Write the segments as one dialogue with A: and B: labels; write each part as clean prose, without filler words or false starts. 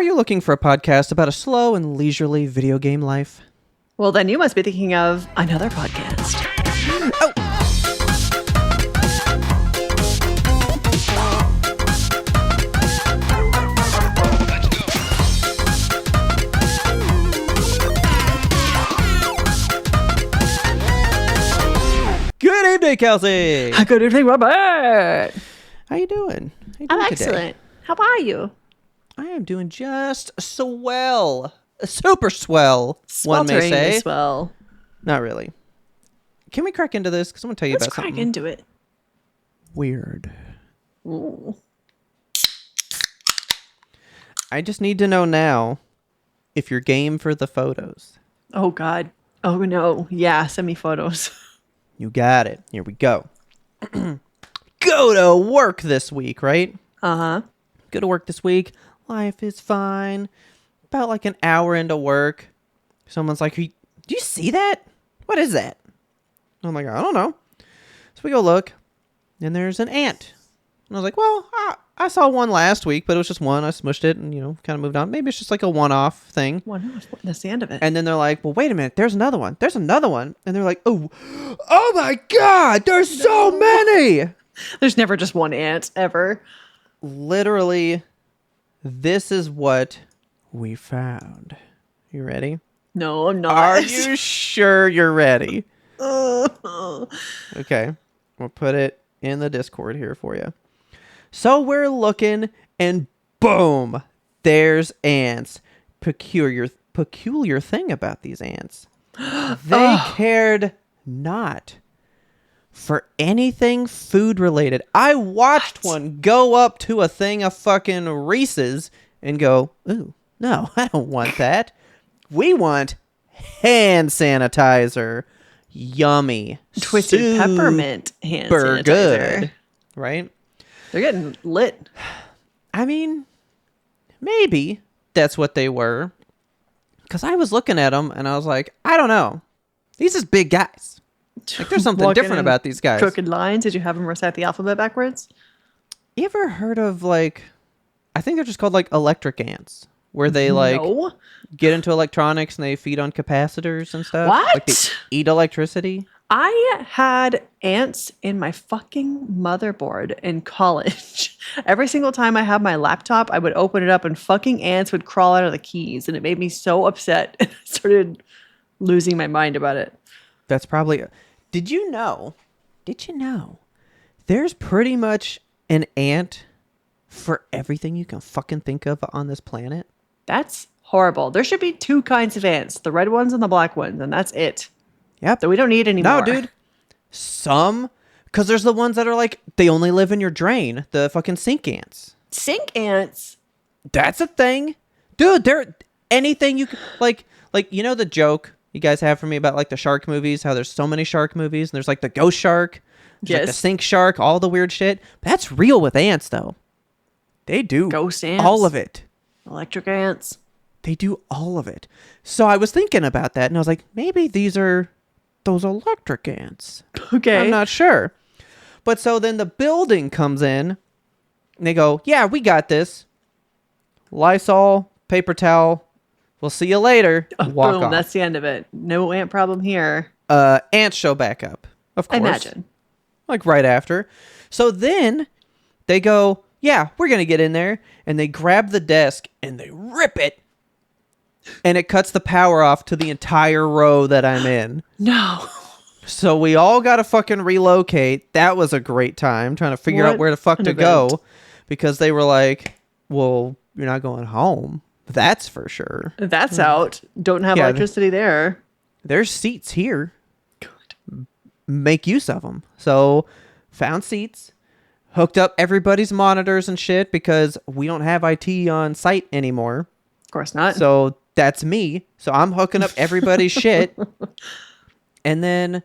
A: Are you looking for a podcast about a slow and leisurely video game life?
B: Well, then you must be thinking of another podcast.
A: Oh! Good evening, Kelsey.
B: Good evening, Robert.
A: How you doing?
B: I'm excellent. How are you?
A: I am doing just swell. Super swell, one may say.
B: Swell.
A: Not really. Can we crack into this? Because I'm going to tell you
B: Let's
A: about
B: crack
A: something
B: into it.
A: weird.
B: Ooh.
A: I just need to know now if you're game for the photos.
B: Oh, God. Oh, no. Yeah, send me photos.
A: You got it. Here we go. Go to work this week, right?
B: Uh-huh.
A: Go to work this week. Life is fine. About like an hour into work, someone's like, do you see that? What is that? I'm like, I don't know. So we go look, and there's an ant. And I was like, well, I saw one last week, but it was just one. I smushed it and, kind of moved on. Maybe it's just like a one-off thing.
B: That's the end of it.
A: And then they're like, well, wait a minute. There's another one. There's another one. And they're like, oh my God, there's so many.
B: There's never just one ant, ever.
A: Literally, this is what we found. You ready?
B: No, I'm not.
A: Are you sure you're ready? Okay. We'll put it in the Discord here for you. So we're looking, and boom, there's ants. Peculiar thing about these ants. They cared not for anything food related. I watched one go up to a thing of fucking Reese's and go, ooh, no, I don't want that. We want hand sanitizer. Yummy.
B: Twisted peppermint hand sanitizer.
A: Good. Right?
B: They're getting lit.
A: I mean, maybe that's what they were. Because I was looking at them and I was like, I don't know. These is big guys. Like, there's something different about these guys.
B: Crooked lines. Did you have them recite the alphabet backwards?
A: You ever heard of, like, I think they're just called, like, electric ants, where they, like, get into electronics and they feed on capacitors and stuff?
B: What?
A: Like, they eat electricity?
B: I had ants in my fucking motherboard in college. Every single time I had my laptop, I would open it up and fucking ants would crawl out of the keys, and it made me so upset. I started losing my mind about it.
A: That's probably... Did you know there's pretty much an ant for everything you can fucking think of on this planet?
B: That's horrible. There should be two kinds of ants, the red ones and the black ones, and that's it.
A: Yep.
B: So we don't need any more.
A: No, dude. Some, because there's the ones that are like, they only live in your drain, the fucking sink ants.
B: Sink ants?
A: That's a thing. Dude, they're anything you can, like, you know the joke you guys have for me about, like, the shark movies, how there's so many shark movies, and there's, like, the ghost shark, there's like the sink shark, all the weird shit. That's real with ants, though. They do.
B: Ghost ants?
A: All of it.
B: Electric ants?
A: They do all of it. So I was thinking about that, and I was like, maybe these are those electric ants.
B: Okay.
A: I'm not sure. But so then the building comes in, and they go, yeah, we got this. Lysol, paper towel. We'll see you later. Walk
B: boom,
A: off.
B: that's the end of it. No ant problem here.
A: Ants show back up, of course.
B: I imagine.
A: Like right after. So then they go, yeah, we're going to get in there. And they grab the desk and they rip it. And it cuts the power off to the entire row that I'm in.
B: No.
A: So we all got to fucking relocate. That was a great time trying to figure out where the fuck to go. Because they were like, well, you're not going home. That's for sure.
B: That's out. Don't have electricity there.
A: There's seats here. Good. Make use of them. So found seats. Hooked up everybody's monitors and shit because we don't have IT on site anymore.
B: Of course not.
A: So that's me. So I'm hooking up everybody's shit. And then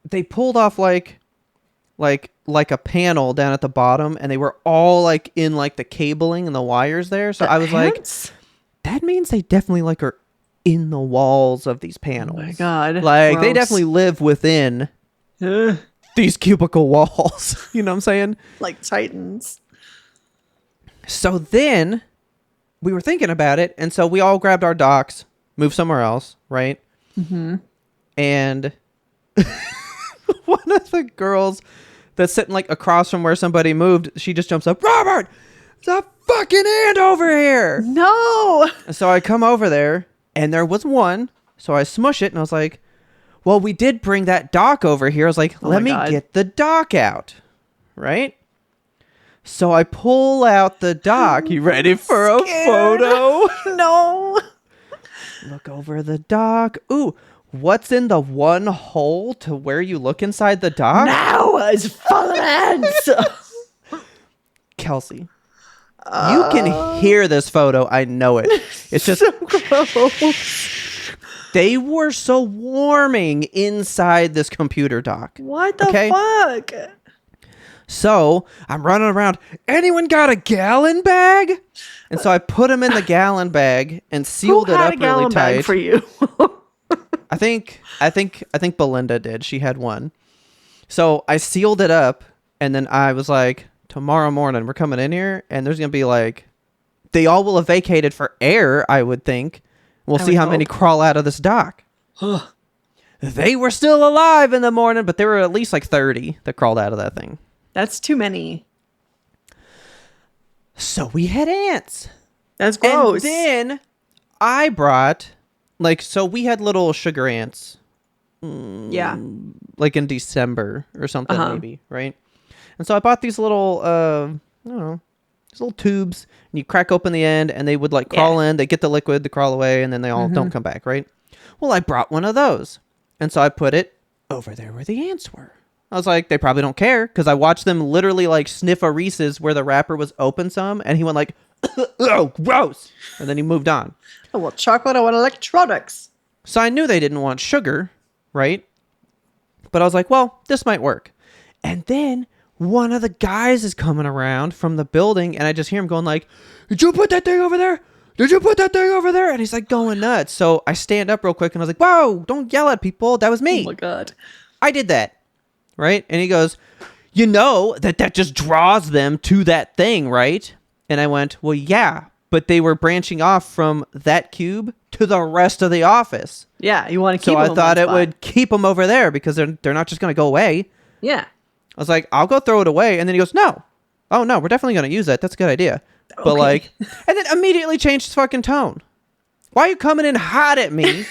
A: they pulled off like a panel down at the bottom, and they were all like in like the cabling and the wires there. So I was
B: ants?
A: like, that means they definitely like are in the walls of these panels.
B: Oh my God.
A: Like they
B: Gross.
A: definitely live within these cubicle walls. You know what I'm saying?
B: Like Titans.
A: So then we were thinking about it, and so we all grabbed our docks, moved somewhere else, right?
B: Mm-hmm.
A: And one of the girls that's sitting like across from where somebody moved, she just jumps up, Robert, there's a fucking ant over here.
B: No.
A: And so I come over there, and there was one. So I smush it, and I was like, well, we did bring that dock over here. I was like, let me get the dock out, right? So I pull out the dock. You ready for a photo?
B: No.
A: Look over the dock. Ooh, what's in the one hole to where you look inside the dock?
B: Now it's full of ants.
A: Kelsey, you can hear this photo. I know it. It's just...
B: so gross.
A: They were so warming inside this computer dock.
B: What the fuck?
A: So I'm running around. Anyone got a gallon bag? And so I put them in the gallon bag and sealed it up really tight.
B: Bag for you?
A: I think Belinda did. She had one. So I sealed it up, and then I was like, tomorrow morning we're coming in here, and there's gonna be like, they all will have vacated for air, I would think. We'll see how many crawl out of this dock. They were still alive in the morning, but there were at least like 30 that crawled out of that thing.
B: That's too many.
A: So we had ants.
B: That's gross.
A: And then I brought, like, so we had little sugar ants.
B: Yeah.
A: Like in December or something, maybe, right? And so I bought these little, I don't know, these little tubes, and you crack open the end, and they would like crawl in, they get the liquid, they crawl away, and then they all don't come back, right? Well, I brought one of those. And so I put it over there where the ants were. I was like, they probably don't care, because I watched them literally like sniff a Reese's where the wrapper was open some, and he went like, oh, gross. And then he moved on.
B: I want chocolate, I want electronics.
A: So I knew they didn't want sugar, right? But I was like, well, this might work. And then one of the guys is coming around from the building, and I just hear him going like, did you put that thing over there? Did you put that thing over there? And he's like going nuts. So I stand up real quick, and I was like, whoa, don't yell at people. That was me.
B: Oh my God.
A: I did that. Right? And he goes, you know that just draws them to that thing, right? And I went, well, yeah, but they were branching off from that cube to the rest of the office.
B: Yeah, you want to keep
A: them.
B: So
A: I thought it would keep them over there because they're not just going to go away.
B: Yeah.
A: I was like, I'll go throw it away. And then he goes, no. Oh, no, we're definitely going to use that. That's a good idea. Okay. But like, and then immediately changed his fucking tone. Why are you coming in hot at me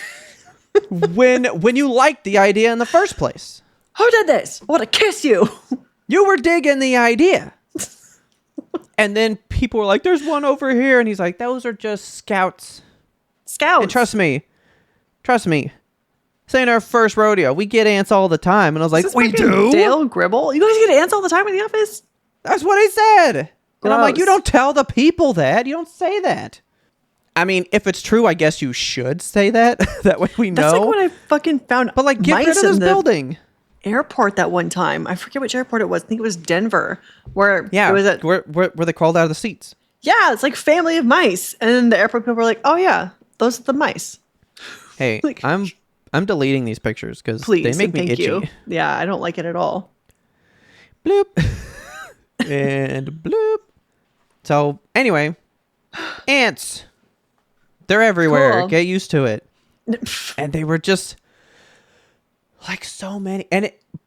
A: when you liked the idea in the first place?
B: Who did this? I want to kiss you.
A: You were digging the idea. And then people were like, there's one over here. And he's like, those are just scouts.
B: Scouts.
A: And trust me. This ain't our first rodeo. We get ants all the time. And I was like, we do?
B: Dale Gribble? You guys get ants all the time in the office?
A: That's what he said.
B: Gross.
A: And I'm like, you don't tell the people that. You don't say that. I mean, if it's true, I guess you should say that. That way we know.
B: That's like when I fucking found
A: But like, get rid of this building.
B: Airport that one time. I forget which airport it was. I think it was Denver. Where
A: it was where they crawled out of the seats.
B: Yeah, it's like family of mice. And then the airport people were like, oh yeah, those are the mice.
A: Hey, like, I'm deleting these pictures because they make me itchy.
B: You. Yeah, I don't like it at all.
A: Bloop. And bloop. So anyway, ants. They're everywhere. Cool. Get used to it. And they were just like so many.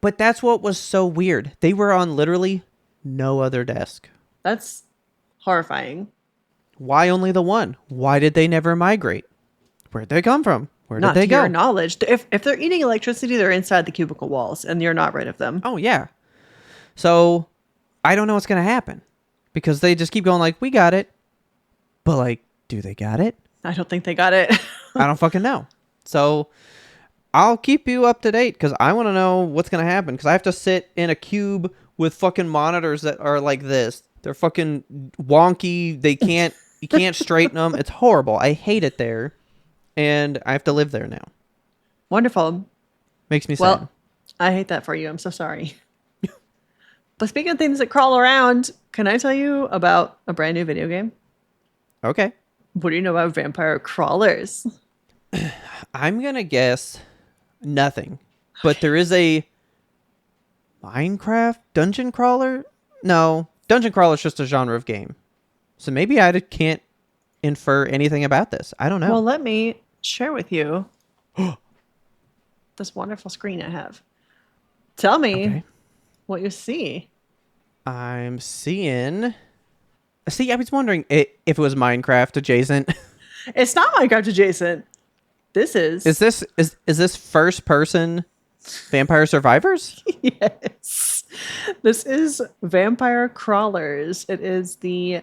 A: But that's what was so weird. They were on literally no other desk.
B: That's horrifying.
A: Why only the one? Why did they never migrate? Where'd they come from? Where did they go?
B: Not to your knowledge. If they're eating electricity, they're inside the cubicle walls, and you're not rid of them.
A: Oh, yeah. So I don't know what's going to happen. Because they just keep going like, we got it. But like, do they got it?
B: I don't think they got it.
A: I don't fucking know. So I'll keep you up to date because I want to know what's going to happen. Because I have to sit in a cube with fucking monitors that are like this. They're fucking wonky. You can't straighten them. It's horrible. I hate it there. And I have to live there now.
B: Wonderful.
A: Makes me sad.
B: Well, I hate that for you. I'm so sorry. But speaking of things that crawl around, can I tell you about a brand new video game?
A: Okay.
B: What do you know about vampire crawlers?
A: I'm going to guess nothing. But there is a Minecraft dungeon crawler? No. Dungeon crawler is just a genre of game. So maybe I can't infer anything about this. I don't know.
B: Well, let me share with you this wonderful screen I have. Tell me
A: Okay.
B: what you see.
A: I'm seeing. See, I was wondering if it was Minecraft adjacent.
B: It's not Minecraft adjacent. This is.
A: Is this first person Vampire Survivors?
B: Yes. This is Vampire Crawlers. It is the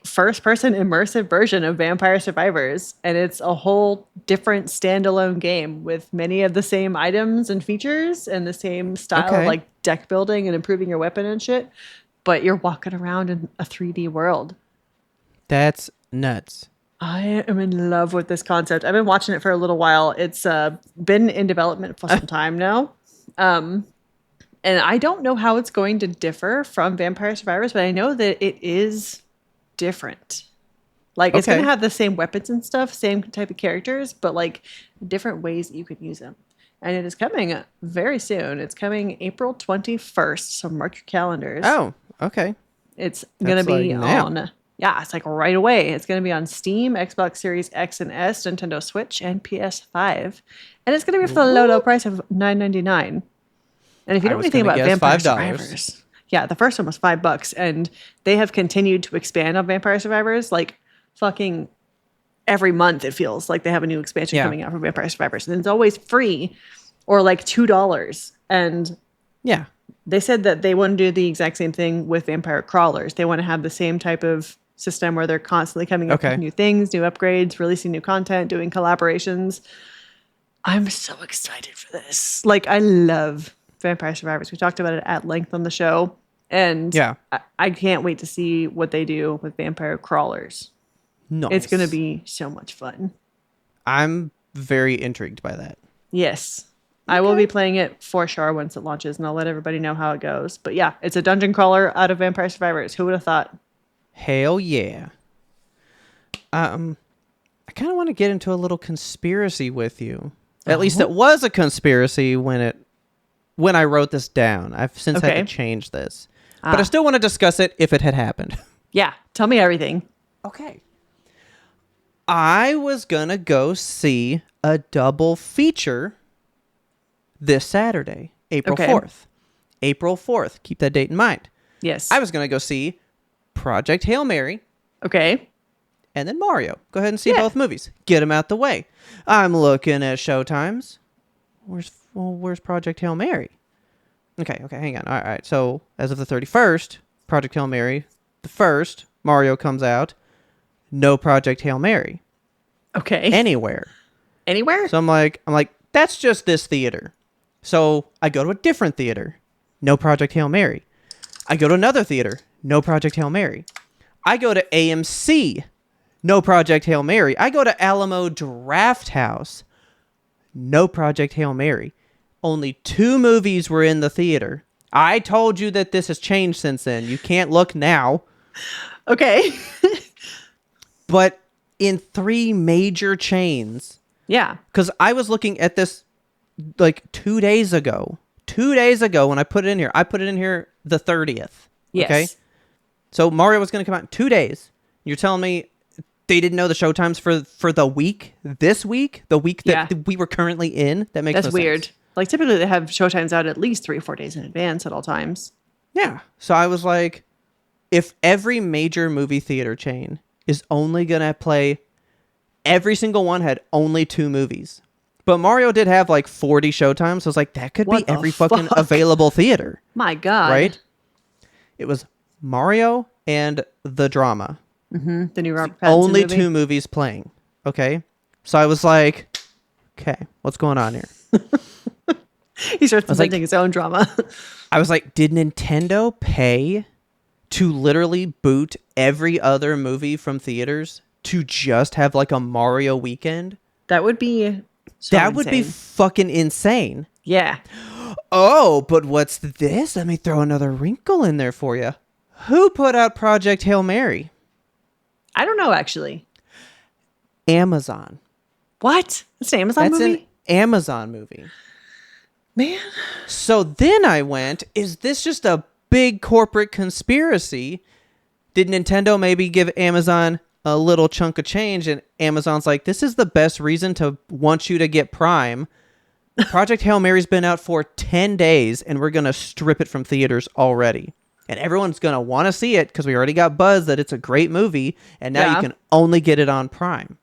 B: first person immersive version of Vampire Survivors, and it's a whole different standalone game with many of the same items and features and the same style of
A: Okay.
B: like deck building and improving your weapon and shit, but you're walking around in a 3D world.
A: That's nuts.
B: I am in love with this concept. I've been watching it for a little while. It's been in development for some time now. And I don't know how it's going to differ from Vampire Survivors, but I know that it is different. Like it's going
A: Okay.
B: to have the same weapons and stuff, same type of characters, but like different ways that you could use them. And it is coming very soon. It's coming April 21st, so mark your calendars.
A: Oh, okay.
B: It's going to
A: That's
B: be
A: like now.
B: on, yeah, it's like right away. It's going to be on Steam, Xbox Series X and S, Nintendo Switch, and PS5. And it's going to be for the low price of $9.99. And if you
A: I
B: know
A: was
B: anything
A: gonna
B: about
A: guess
B: Vampire
A: $5.
B: Survivors, yeah, the first one was $5, and they have continued to expand on Vampire Survivors like fucking every month. It feels like they have a new expansion
A: Yeah.
B: coming out for Vampire Survivors, and it's always free or like $2. And
A: Yeah.
B: they said that they want to do the exact same thing with Vampire Crawlers. They want to have the same type of system where they're constantly coming up
A: Okay.
B: with new things, new upgrades, releasing new content, doing collaborations. I'm so excited for this. Like, I love Vampire Survivors. We talked about it at length on the show. And
A: Yeah.
B: I can't wait to see what they do with Vampire Crawlers.
A: Nice.
B: It's going to be so much fun.
A: I'm very intrigued by that.
B: Yes. I will be playing it for sure once it launches, and I'll let everybody know how it goes. But yeah, it's a dungeon crawler out of Vampire Survivors. Who would have thought?
A: Hell yeah. I kind of want to get into a little conspiracy with you. At least it was a conspiracy when I wrote this down. I've since had
B: Okay.
A: to change this. But I still want to discuss it if it had happened.
B: Yeah, tell me everything.
A: Okay. I was going to go see a double feature this Saturday, April
B: Okay.
A: 4th. April 4th. Keep that date in mind.
B: Yes.
A: I was going to go see Project Hail Mary
B: Okay.
A: and then Mario. Go ahead and see
B: Yeah.
A: both movies. Get them out the way. I'm looking at showtimes. Where's Project Hail Mary? Okay, hang on. All right. So, as of the 31st, Project Hail Mary, the 1st, Mario comes out. No Project Hail Mary
B: Okay.
A: anywhere.
B: Anywhere?
A: So I'm like, that's just this theater. So I go to a different theater. No Project Hail Mary. I go to another theater. No Project Hail Mary. I go to AMC. No Project Hail Mary. I go to Alamo Draft House. No Project Hail Mary. Only 2 movies were in the theater. I told you that this has changed since then. You can't look now.
B: Okay.
A: But in 3 major chains,
B: Yeah.
A: because I was looking at this like 2 days ago. 2 days ago when I put it in here. I put it in here the 30th.
B: Yes.
A: Okay. So Mario was going to come out in 2 days. You're telling me they didn't know the showtimes for the week, this week, the week that
B: Yeah.
A: we were currently in? That makes
B: That's
A: no sense.
B: weird. Like typically they have showtimes out at least 3 or 4 days in advance at all times.
A: Yeah. So I was like, if every major movie theater chain is only going to play, every single one had only 2 movies. But Mario did have like 40 showtimes. So I was like, that could
B: What
A: be
B: the
A: every fucking
B: fuck?
A: available theater.
B: My God.
A: Right? It was Mario and the drama.
B: The new Robert Pattinson
A: Only
B: movie.
A: 2 movies playing. Okay. So I was like, okay, what's going on here?
B: He starts
A: was like-
B: presenting his own drama.
A: I was like, did Nintendo pay to literally boot every other movie from theaters to just have like a Mario weekend?
B: That would be so
A: That would be
B: insane.
A: fucking insane.
B: Yeah.
A: Oh, but what's this? Let me throw another wrinkle in there for you. Who put out Project Hail Mary?
B: I don't know actually.
A: Amazon.
B: What? It's an Amazon
A: That's
B: movie?
A: an Amazon movie.
B: Man.
A: So then I went, is this just a big corporate conspiracy? Did Nintendo maybe give Amazon a little chunk of change, and Amazon's like, this is the best reason to want you to get Prime. Project Hail Mary's been out for 10 days, and we're going to strip it from theaters already. And everyone's going to want to see it because we already got buzz that it's a great movie, and now you can only get it on Prime.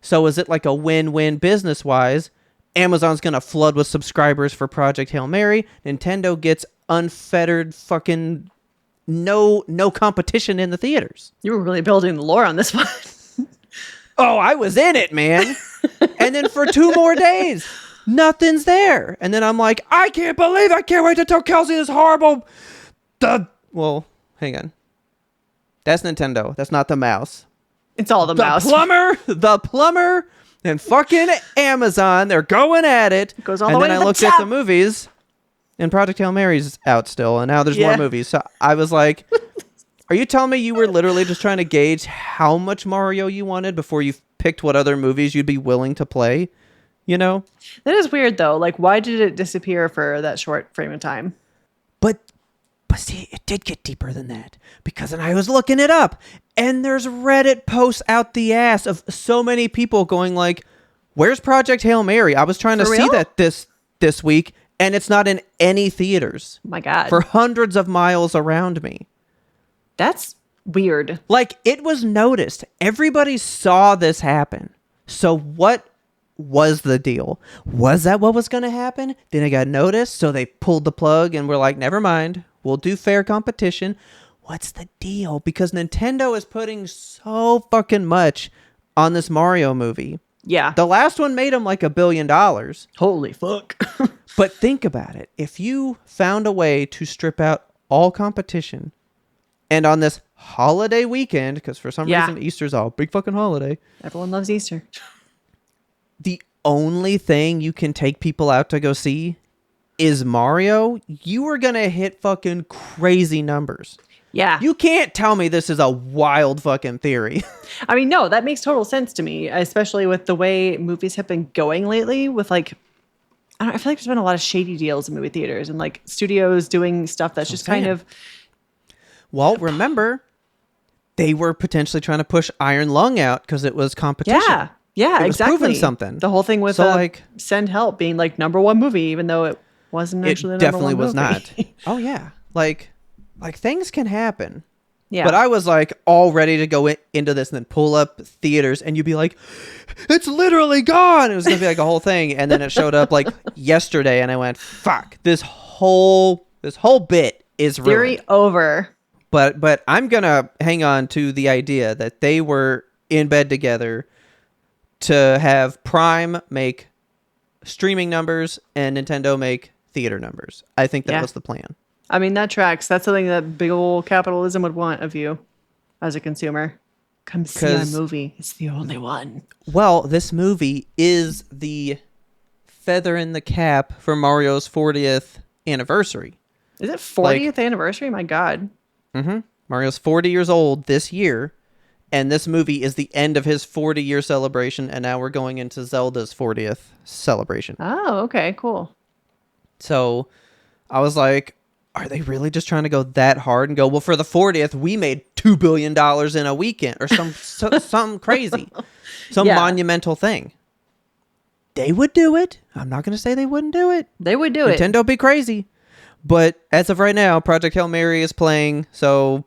A: So is it like a win-win business-wise? Amazon's going to flood with subscribers for Project Hail Mary. Nintendo gets unfettered fucking no competition in the theaters.
B: You were really building the lore on this one.
A: Oh, I was in it, man. And then for 2 more days, nothing's there. And then I'm like, I can't wait to tell Kelsey this horrible... Well, hang on. That's Nintendo. That's not the mouse.
B: It's all the mouse.
A: The plumber, and fucking Amazon. They're going at it.
B: It goes all the way to the top.
A: And then I looked at the movies, and Project Hail Mary's out still, and now there's more movies. So I was like, are you telling me you were literally just trying to gauge how much Mario you wanted before you picked what other movies you'd be willing to play? You know?
B: That is weird, though. Like, why did it disappear for that short frame of time?
A: But see, it did get deeper than that, because then I was looking it up, and there's Reddit posts out the ass of so many people going like, where's Project Hail Mary? I was trying to see that this week, and it's not in any theaters.
B: Oh my God.
A: For hundreds of miles around me.
B: That's weird.
A: Like, it was noticed. Everybody saw this happen. So what was the deal? Was that what was going to happen? Then it got noticed, so they pulled the plug and were like, never mind. We'll do fair competition. What's the deal? Because Nintendo is putting so fucking much on this Mario movie.
B: Yeah.
A: The last one made them like $1 billion.
B: Holy fuck.
A: But think about it. If you found a way to strip out all competition, and on this holiday weekend, because for some reason Easter's a big fucking holiday.
B: Everyone loves Easter.
A: The only thing you can take people out to go see is Mario, you are going to hit fucking crazy numbers.
B: Yeah.
A: You can't tell me this is a wild fucking theory.
B: I mean, no, that makes total sense to me, especially with the way movies have been going lately with like, I feel like there's been a lot of shady deals in movie theaters and like studios doing stuff that's just kind of...
A: Well, remember, they were potentially trying to push Iron Lung out because it was competition.
B: Yeah,
A: it was
B: exactly.
A: proving something.
B: The whole thing with Send Help being like #1 movie, even though it wasn't actually the number one movie.
A: It definitely was not. Oh yeah, like things can happen.
B: Yeah.
A: But I was like all ready to go into this and then pull up theaters, and you'd be like, "It's literally gone." It was gonna be like a whole thing, and then it showed up like yesterday, and I went, "Fuck! This whole bit is ruined."
B: Theory over.
A: But I'm gonna hang on to the idea that they were in bed together to have Prime make streaming numbers and Nintendo make theater numbers. I think that was the plan.
B: I mean, that tracks. That's something that big old capitalism would want of you as a consumer. Come see our movie. It's the only one.
A: Well, this movie is the feather in the cap for Mario's 40th anniversary.
B: Is it 40th anniversary? My God.
A: Mm-hmm. Mario's 40 years old this year. And this movie is the end of his 40-year celebration, and now we're going into Zelda's 40th celebration.
B: Oh, okay, cool.
A: So I was like, are they really just trying to go that hard and go, well, for the 40th, we made $2 billion in a weekend, or some crazy, monumental thing. They would do it. I'm not going to say they wouldn't do it.
B: They would do it.
A: Nintendo be crazy. But as of right now, Project Hail Mary is playing, so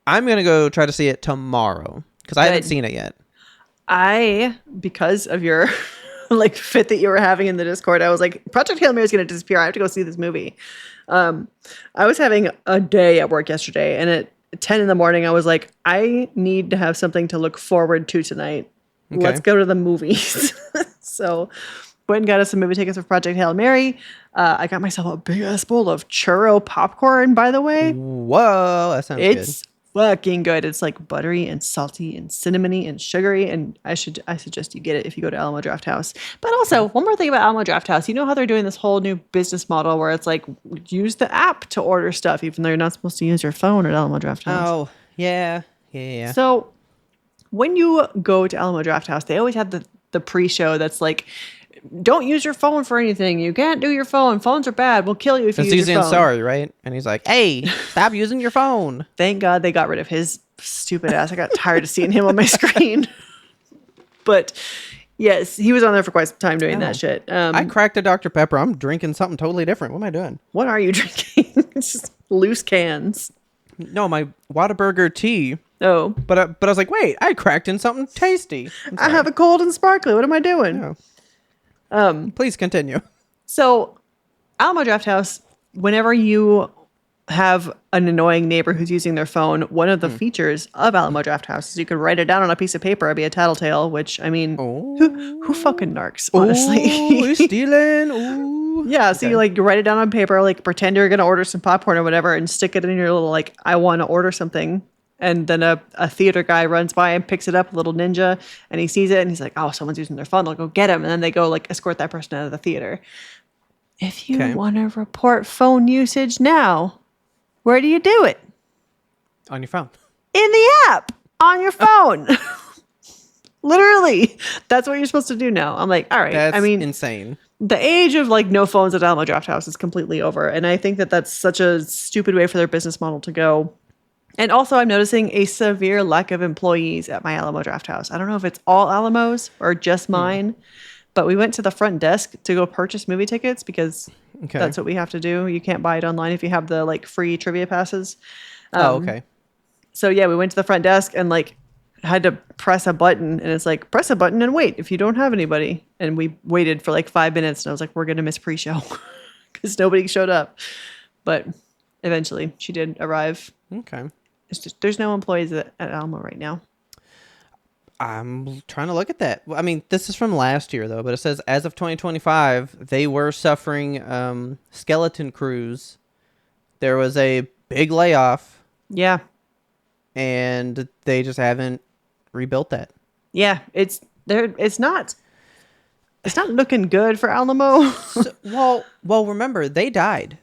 A: I'm going to go try to see it tomorrow because I haven't seen it yet.
B: Because of your like fit that you were having in the Discord, I was like, Project Hail Mary is going to disappear. I have to go see this movie. I was having a day at work yesterday, and at 10 in the morning, I was like, I need to have something to look forward to tonight. Okay. Let's go to the movies. So went and got us some movie tickets for Project Hail Mary. I got myself a big ass bowl of churro popcorn, by the way.
A: Whoa, that sounds
B: good. Fucking good. It's like buttery and salty and cinnamony and sugary, and I suggest you get it if you go to Alamo Drafthouse. But also, one more thing about Alamo Drafthouse, you know how they're doing this whole new business model where it's like use the app to order stuff, even though you're not supposed to use your phone at Alamo Drafthouse.
A: Oh, yeah.
B: So when you go to Alamo Drafthouse, they always have the pre-show that's like, don't use your phone for anything. You can't do your phone. Phones are bad. We'll kill you if you use your phone.
A: Sorry, right? And he's like, hey, stop using your phone.
B: Thank God they got rid of his Stupid ass. I got tired of seeing him on my screen. But yes, he was on there for quite some time doing that shit.
A: I cracked a Dr. Pepper. I'm drinking something totally different. What am I doing?
B: What are you drinking? It's just loose cans.
A: No, my Whataburger tea.
B: Oh.
A: But I was like, wait, I cracked in something tasty.
B: I have a cold and sparkly. What am I doing?
A: No. Please continue.
B: So, Alamo Drafthouse, whenever you have an annoying neighbor who's using their phone, one of the features of Alamo Drafthouse is you can write it down on a piece of paper. It'd be a tattletale, which, I mean, who fucking narcs, honestly?
A: Ooh, we're stealing. Ooh.
B: Yeah, so you write it down on paper, like pretend you're going to order some popcorn or whatever, and stick it in your little, like, I want to order something. And then a theater guy runs by and picks it up, a little ninja, and he sees it and he's like, oh, someone's using their phone. They'll go get him. And then they go like escort that person out of the theater. If you want to report phone usage now, where do you do it?
A: On your phone.
B: In the app on your phone. Literally. That's what you're supposed to do now. I'm like, all right.
A: That's
B: I mean,
A: insane.
B: The age of like no phones at Alamo Drafthouse is completely over. And I think that that's such a stupid way for their business model to go. And also, I'm noticing a severe lack of employees at my Alamo Drafthouse. I don't know if it's all Alamos or just mine, but we went to the front desk to go purchase movie tickets because that's what we have to do. You can't buy it online if you have the like free trivia passes.
A: Okay.
B: So yeah, we went to the front desk and like had to press a button, and it's like press a button and wait if you don't have anybody. And we waited for like 5 minutes, and I was like, we're gonna miss pre-show because nobody showed up. But eventually, she did arrive.
A: Okay.
B: It's just there's no employees at Alamo right now.
A: I'm trying to look at that. I mean, this is from last year though, but it says as of 2025, they were suffering skeleton crews. There was a big layoff.
B: Yeah.
A: And they just haven't rebuilt that.
B: Yeah, it's not looking good for Alamo.
A: well, remember they died.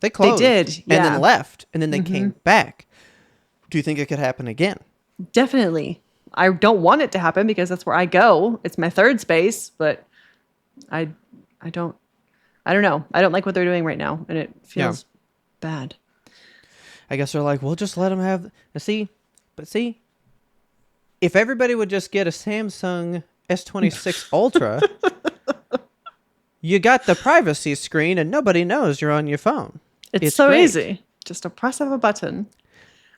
A: They closed.
B: They did, yeah.
A: And then left, and then they came back. Do you think it could happen again?
B: Definitely. I don't want it to happen because that's where I go. It's my third space, but I don't know. I don't like what they're doing right now, and it feels bad.
A: I guess they're like, we'll just let them have. See, if everybody would just get a Samsung S26 Ultra, you got the privacy screen, and nobody knows you're on your phone.
B: It's so great. Easy. Just a press of a button.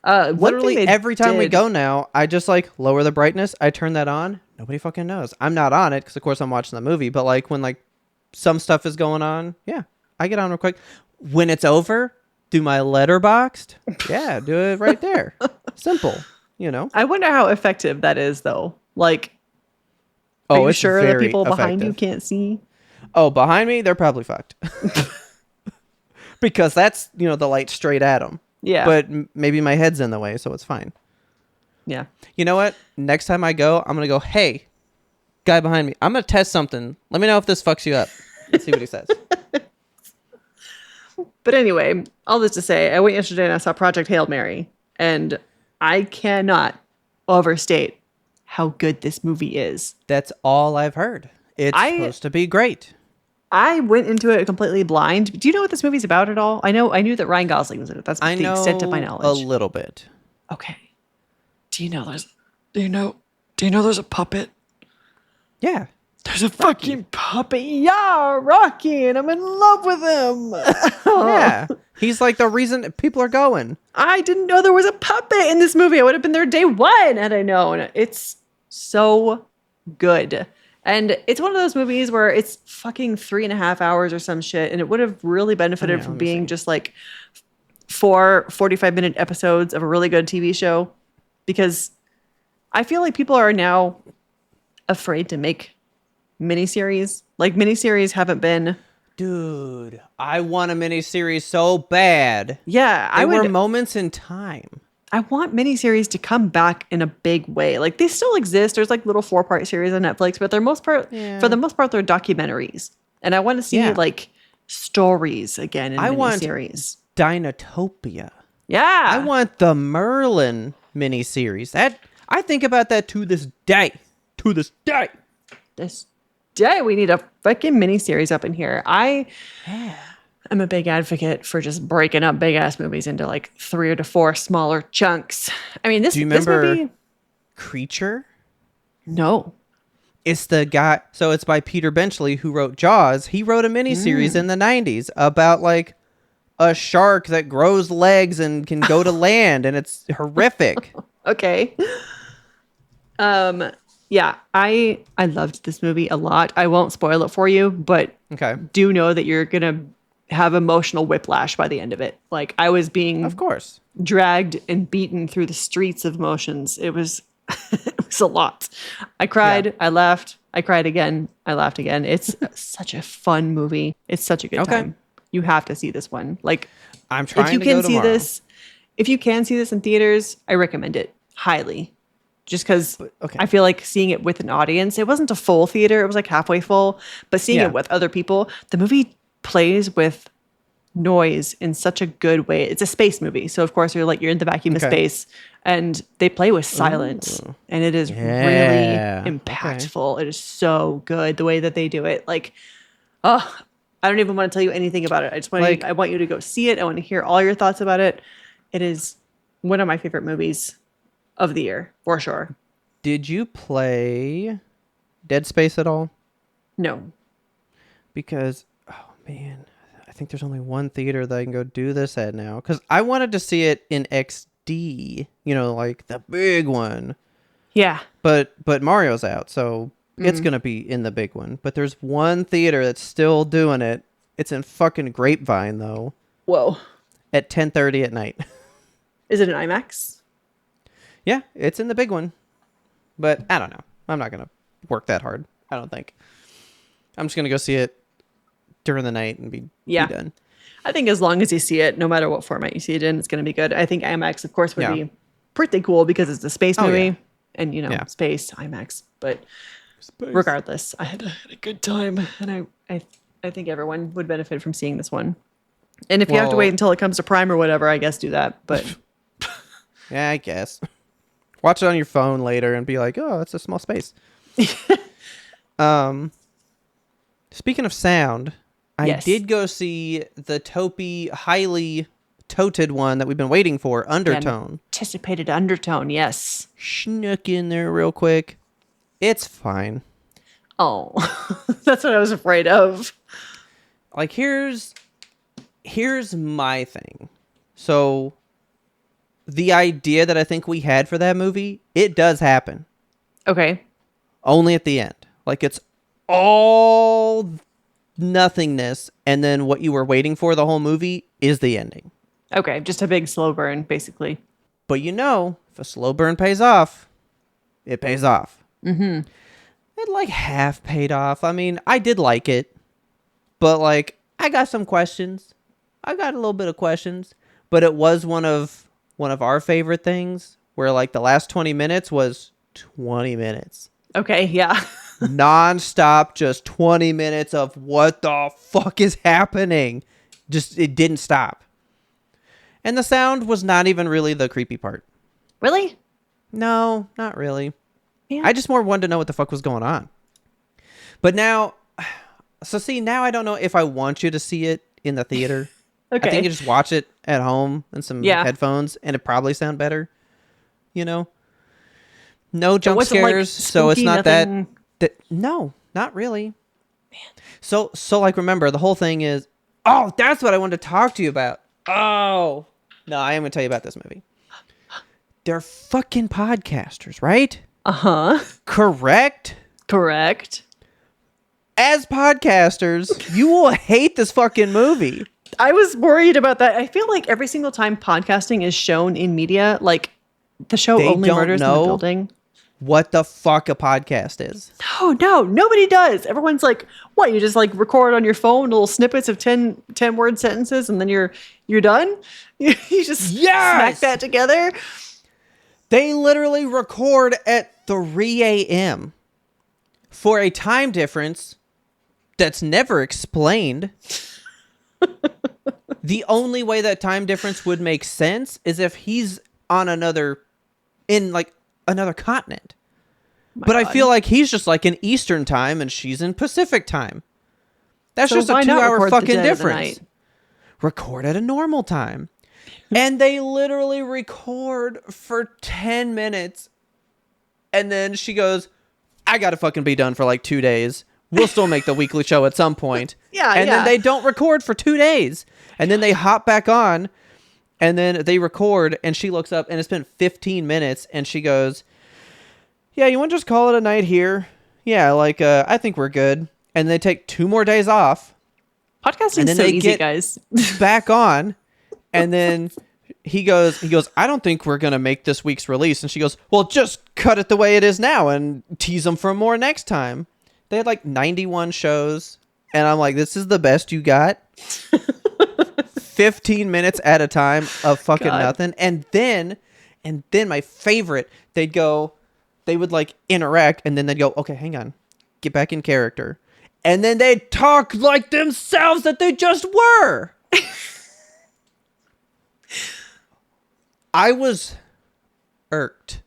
A: Literally every time we go now, I just like lower the brightness. I turn that on. Nobody fucking knows. I'm not on it because of course I'm watching the movie. But like when like some stuff is going on, yeah, I get on real quick. When it's over, do my letterboxed. Yeah, do it right there. Simple, you know.
B: I wonder how effective that is though. Like, are you sure the people behind you can't see?
A: Oh, behind me, they're probably fucked. Because that's, you know, the light straight at them.
B: Yeah.
A: But maybe my head's in the way, so it's fine.
B: Yeah.
A: You know what? Next time I go, I'm going to go, hey, guy behind me, I'm going to test something. Let me know if this fucks you up. Let's see what he says.
B: But anyway, all this to say, I went yesterday and I saw Project Hail Mary, and I cannot overstate how good this movie is.
A: That's all I've heard. It's supposed to be great.
B: I went into it completely blind. Do you know what this movie's about at all? I knew that Ryan Gosling was in it. That's the extent of my knowledge.
A: A little bit.
B: Okay. Do you know there's a puppet?
A: Yeah.
B: There's a fucking puppet. Yeah, Rocky, and I'm in love with him.
A: Yeah. He's like the reason people are going.
B: I didn't know there was a puppet in this movie. I would have been there day one had I known. It's so good. And it's one of those movies where it's fucking 3.5 hours or some shit. And it would have really benefited from being just like 4 45-minute episodes of a really good TV show. Because I feel like people are now afraid to make miniseries. Like miniseries haven't been.
A: Dude, I want a miniseries so bad.
B: Yeah.
A: There were moments in time.
B: I want miniseries to come back in a big way. Like they still exist. There's like little 4-part series on Netflix, but for the most part, they're documentaries. And I want to see like stories again in miniseries.
A: Dinotopia.
B: Yeah.
A: I want the Merlin miniseries. That I think about that to this day. To this day.
B: This day we need a fucking miniseries up in here. I'm a big advocate for just breaking up big ass movies into like 3 to 4 smaller chunks. I mean,
A: Do you
B: this
A: remember
B: movie,
A: Creature?
B: no.
A: It's the guy. So it's by Peter Benchley, who wrote Jaws. He wrote a miniseries in the 90s about like a shark that grows legs and can go to land, and it's horrific.
B: Okay. Yeah, I loved this movie a lot. I won't spoil it for you, but
A: Okay.
B: do know that you're gonna have emotional whiplash by the end of it. Like I was being
A: Of course.
B: dragged and beaten through the streets of emotions. It was it was a lot. I cried,
A: Yeah.
B: I laughed, I cried again, I laughed again. It's such a fun movie. It's such a good
A: Okay.
B: time. You have to see this one. Like
A: I'm trying
B: if you
A: to
B: can
A: go
B: see
A: tomorrow.
B: this, if you can see this in theaters, I recommend it highly. Just because
A: okay.
B: I feel like seeing it with an audience, it wasn't a full theater, it was like halfway full, but seeing
A: Yeah.
B: it with other people, the movie plays with noise in such a good way. It's a space movie, so of course you're in the vacuum of
A: Okay.
B: space, and they play with silence, and it is
A: Yeah.
B: really impactful. It is so good the way that they do it. Like, oh, I don't even want to tell you anything about it. I just want
A: Like-
B: I want you to go see it. I want to hear all your thoughts about it. It is one of my favorite movies of the year for sure.
A: Did you play Dead Space at all?
B: No.
A: Because, oh man, I think there's only one theater that I can go do this at now. Because I wanted to see it in XD, like the big one.
B: Yeah.
A: But Mario's out, so it's going to be in the big one. But there's one theater that's still doing it. It's in fucking Grapevine, though,
B: Whoa.
A: at 10:30 at night.
B: Is it an IMAX?
A: Yeah, it's in the big one. But I don't know. I'm not going to work that hard, I don't think. I'm just going to go see it during the night and be done.
B: I think as long as you see it, no matter what format you see it in, it's going to be good. I think IMAX, of course, would be pretty cool because it's a space movie.
A: Yeah.
B: And, space, IMAX. But regardless, I had a good time. And I think everyone would benefit from seeing this one. And if you have to wait until it comes to Prime or whatever, I guess do that. But
A: yeah, I guess. Watch it on your phone later and be like, oh, it's a small space. Speaking of sound, I did go see the Topi highly toted one that we've been waiting for, Undertone.
B: Anticipated Undertone, yes.
A: Snuck in there real quick. It's fine.
B: Oh, that's what I was afraid of.
A: Like, here's my thing. So, the idea that I think we had for that movie, it does happen.
B: Okay.
A: Only at the end. Like, it's all nothingness, and then what you were waiting for the whole movie is the ending.
B: Okay, just a big slow burn, basically.
A: But if a slow burn pays off, it pays off. Mm-hmm. It like half paid off. I mean, I did like it, but like I got some questions. I got a little bit of questions, but it was one of our favorite things where like the last 20 minutes was 20 minutes.
B: Okay, yeah.
A: Non-stop, just 20 minutes of what the fuck is happening. Just, it didn't stop. And the sound was not even really the creepy part.
B: Really?
A: No, not really.
B: Yeah.
A: I just more wanted to know what the fuck was going on. But now, now I don't know if I want you to see it in the theater.
B: Okay.
A: I think you just watch it at home in some headphones and it probably sound better. No jump scares, so it's not that. No, not really. Man. So like remember the whole thing is. Oh, that's what I wanted to talk to you about. Oh no, I am gonna tell you about this movie. They're fucking podcasters, right? Correct. As podcasters, you will hate this fucking movie.
B: I was worried about that. I feel like every single time podcasting is shown in media, like the show
A: They
B: Only
A: don't
B: Murders in the
A: know
B: Building.
A: What the fuck a podcast is.
B: No, nobody does. Everyone's like, what, you just like record on your phone little snippets of 10 word sentences and then you're done? You just smack that together?
A: They literally record at 3 a.m. for a time difference that's never explained. The only way that time difference would make sense is if he's on another continent. But I feel like he's just like in Eastern time and she's in Pacific time. That's just a 2-hour fucking difference. record at a normal time. And they literally record for 10 minutes. And then she goes, I got to fucking be done for like 2 days. We'll still make the weekly show at some point. And then they don't record for 2 days. And then they hop back on. And then they record. And she looks up and it's been 15 minutes. And she goes, yeah, you want to just call it a night here? Yeah, like, I think we're good. And they take 2 more days off.
B: Podcasting is so easy, guys.
A: Back on. And then he goes, I don't think we're going to make this week's release. And she goes, well, just cut it the way it is now and tease them for more next time. They had like 91 shows. And I'm like, this is the best you got? 15 minutes at a time of fucking nothing. And then my favorite, they would like interact and then they'd go, okay, hang on, get back in character. And then they'd talk like themselves that they just were. I was irked.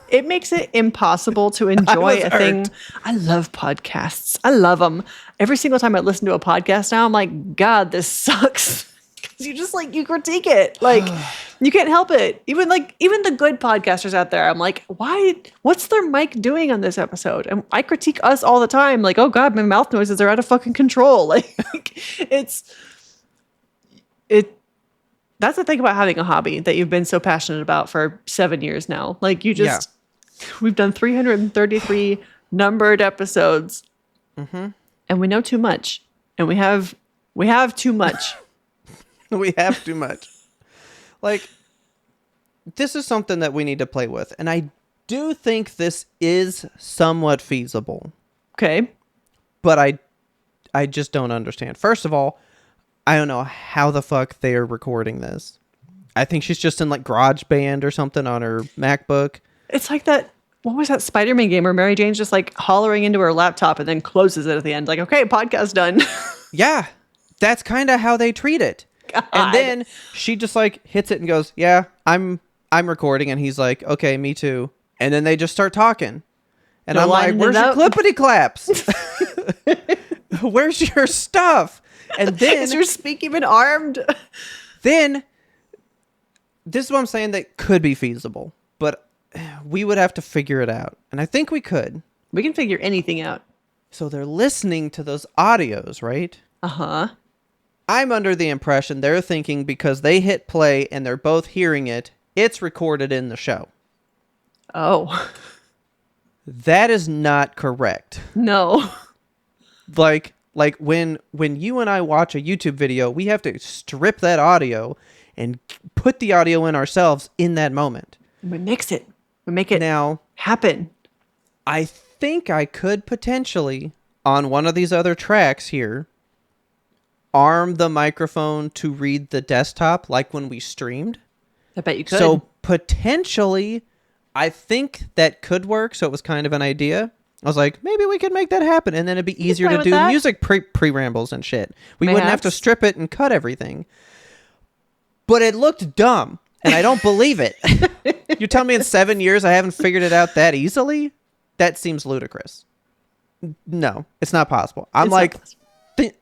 B: It makes it impossible to enjoy a thing. I love podcasts. I love them. Every single time I listen to a podcast now, I'm like, God, this sucks. Because you just like, you critique it. Like, you can't help it. Even the good podcasters out there, I'm like, what's their mic doing on this episode? And I critique us all the time. Like, oh God, my mouth noises are out of fucking control. Like, that's the thing about having a hobby that you've been so passionate about for 7 years now. Like, we've done 333 numbered episodes, and we know too much, and we have too much.
A: We have too much. Like, this is something that we need to play with, and I do think this is somewhat feasible.
B: Okay,
A: but I just don't understand. First of all, I don't know how the fuck they are recording this. I think she's just in like GarageBand or something on her MacBook.
B: It's like that. What was that Spider-Man game where Mary Jane's just like hollering into her laptop and then closes it at the end? Like, okay, podcast done.
A: Yeah, that's kind of how they treat it. God. And then she just like hits it and goes, yeah, I'm recording. And he's like, okay, me too. And then they just start talking. And I'm like, where's your clippity claps? Where's your stuff? And then
B: is your speak even armed?
A: Then this is what I'm saying that could be feasible, but we would have to figure it out. And I think we could.
B: We can figure anything out.
A: So they're listening to those audios, right?
B: Uh-huh.
A: I'm under the impression they're thinking because they hit play and they're both hearing it, it's recorded in the show.
B: Oh.
A: That is not correct.
B: No.
A: Like when you and I watch a YouTube video, we have to strip that audio and put the audio in ourselves in that moment.
B: We mix it. We make it
A: now
B: happen.
A: I think I could potentially, on one of these other tracks here, arm the microphone to read the desktop like when we streamed.
B: I bet you could.
A: So potentially, I think that could work. So it was kind of an idea. I was like, maybe we could make that happen. And then it'd be easier to do music pre-rambles and shit. We wouldn't have to strip it and cut everything. But it looked dumb. And I don't believe it. You tell me in 7 years I haven't figured it out that easily? That seems ludicrous. No, it's not possible.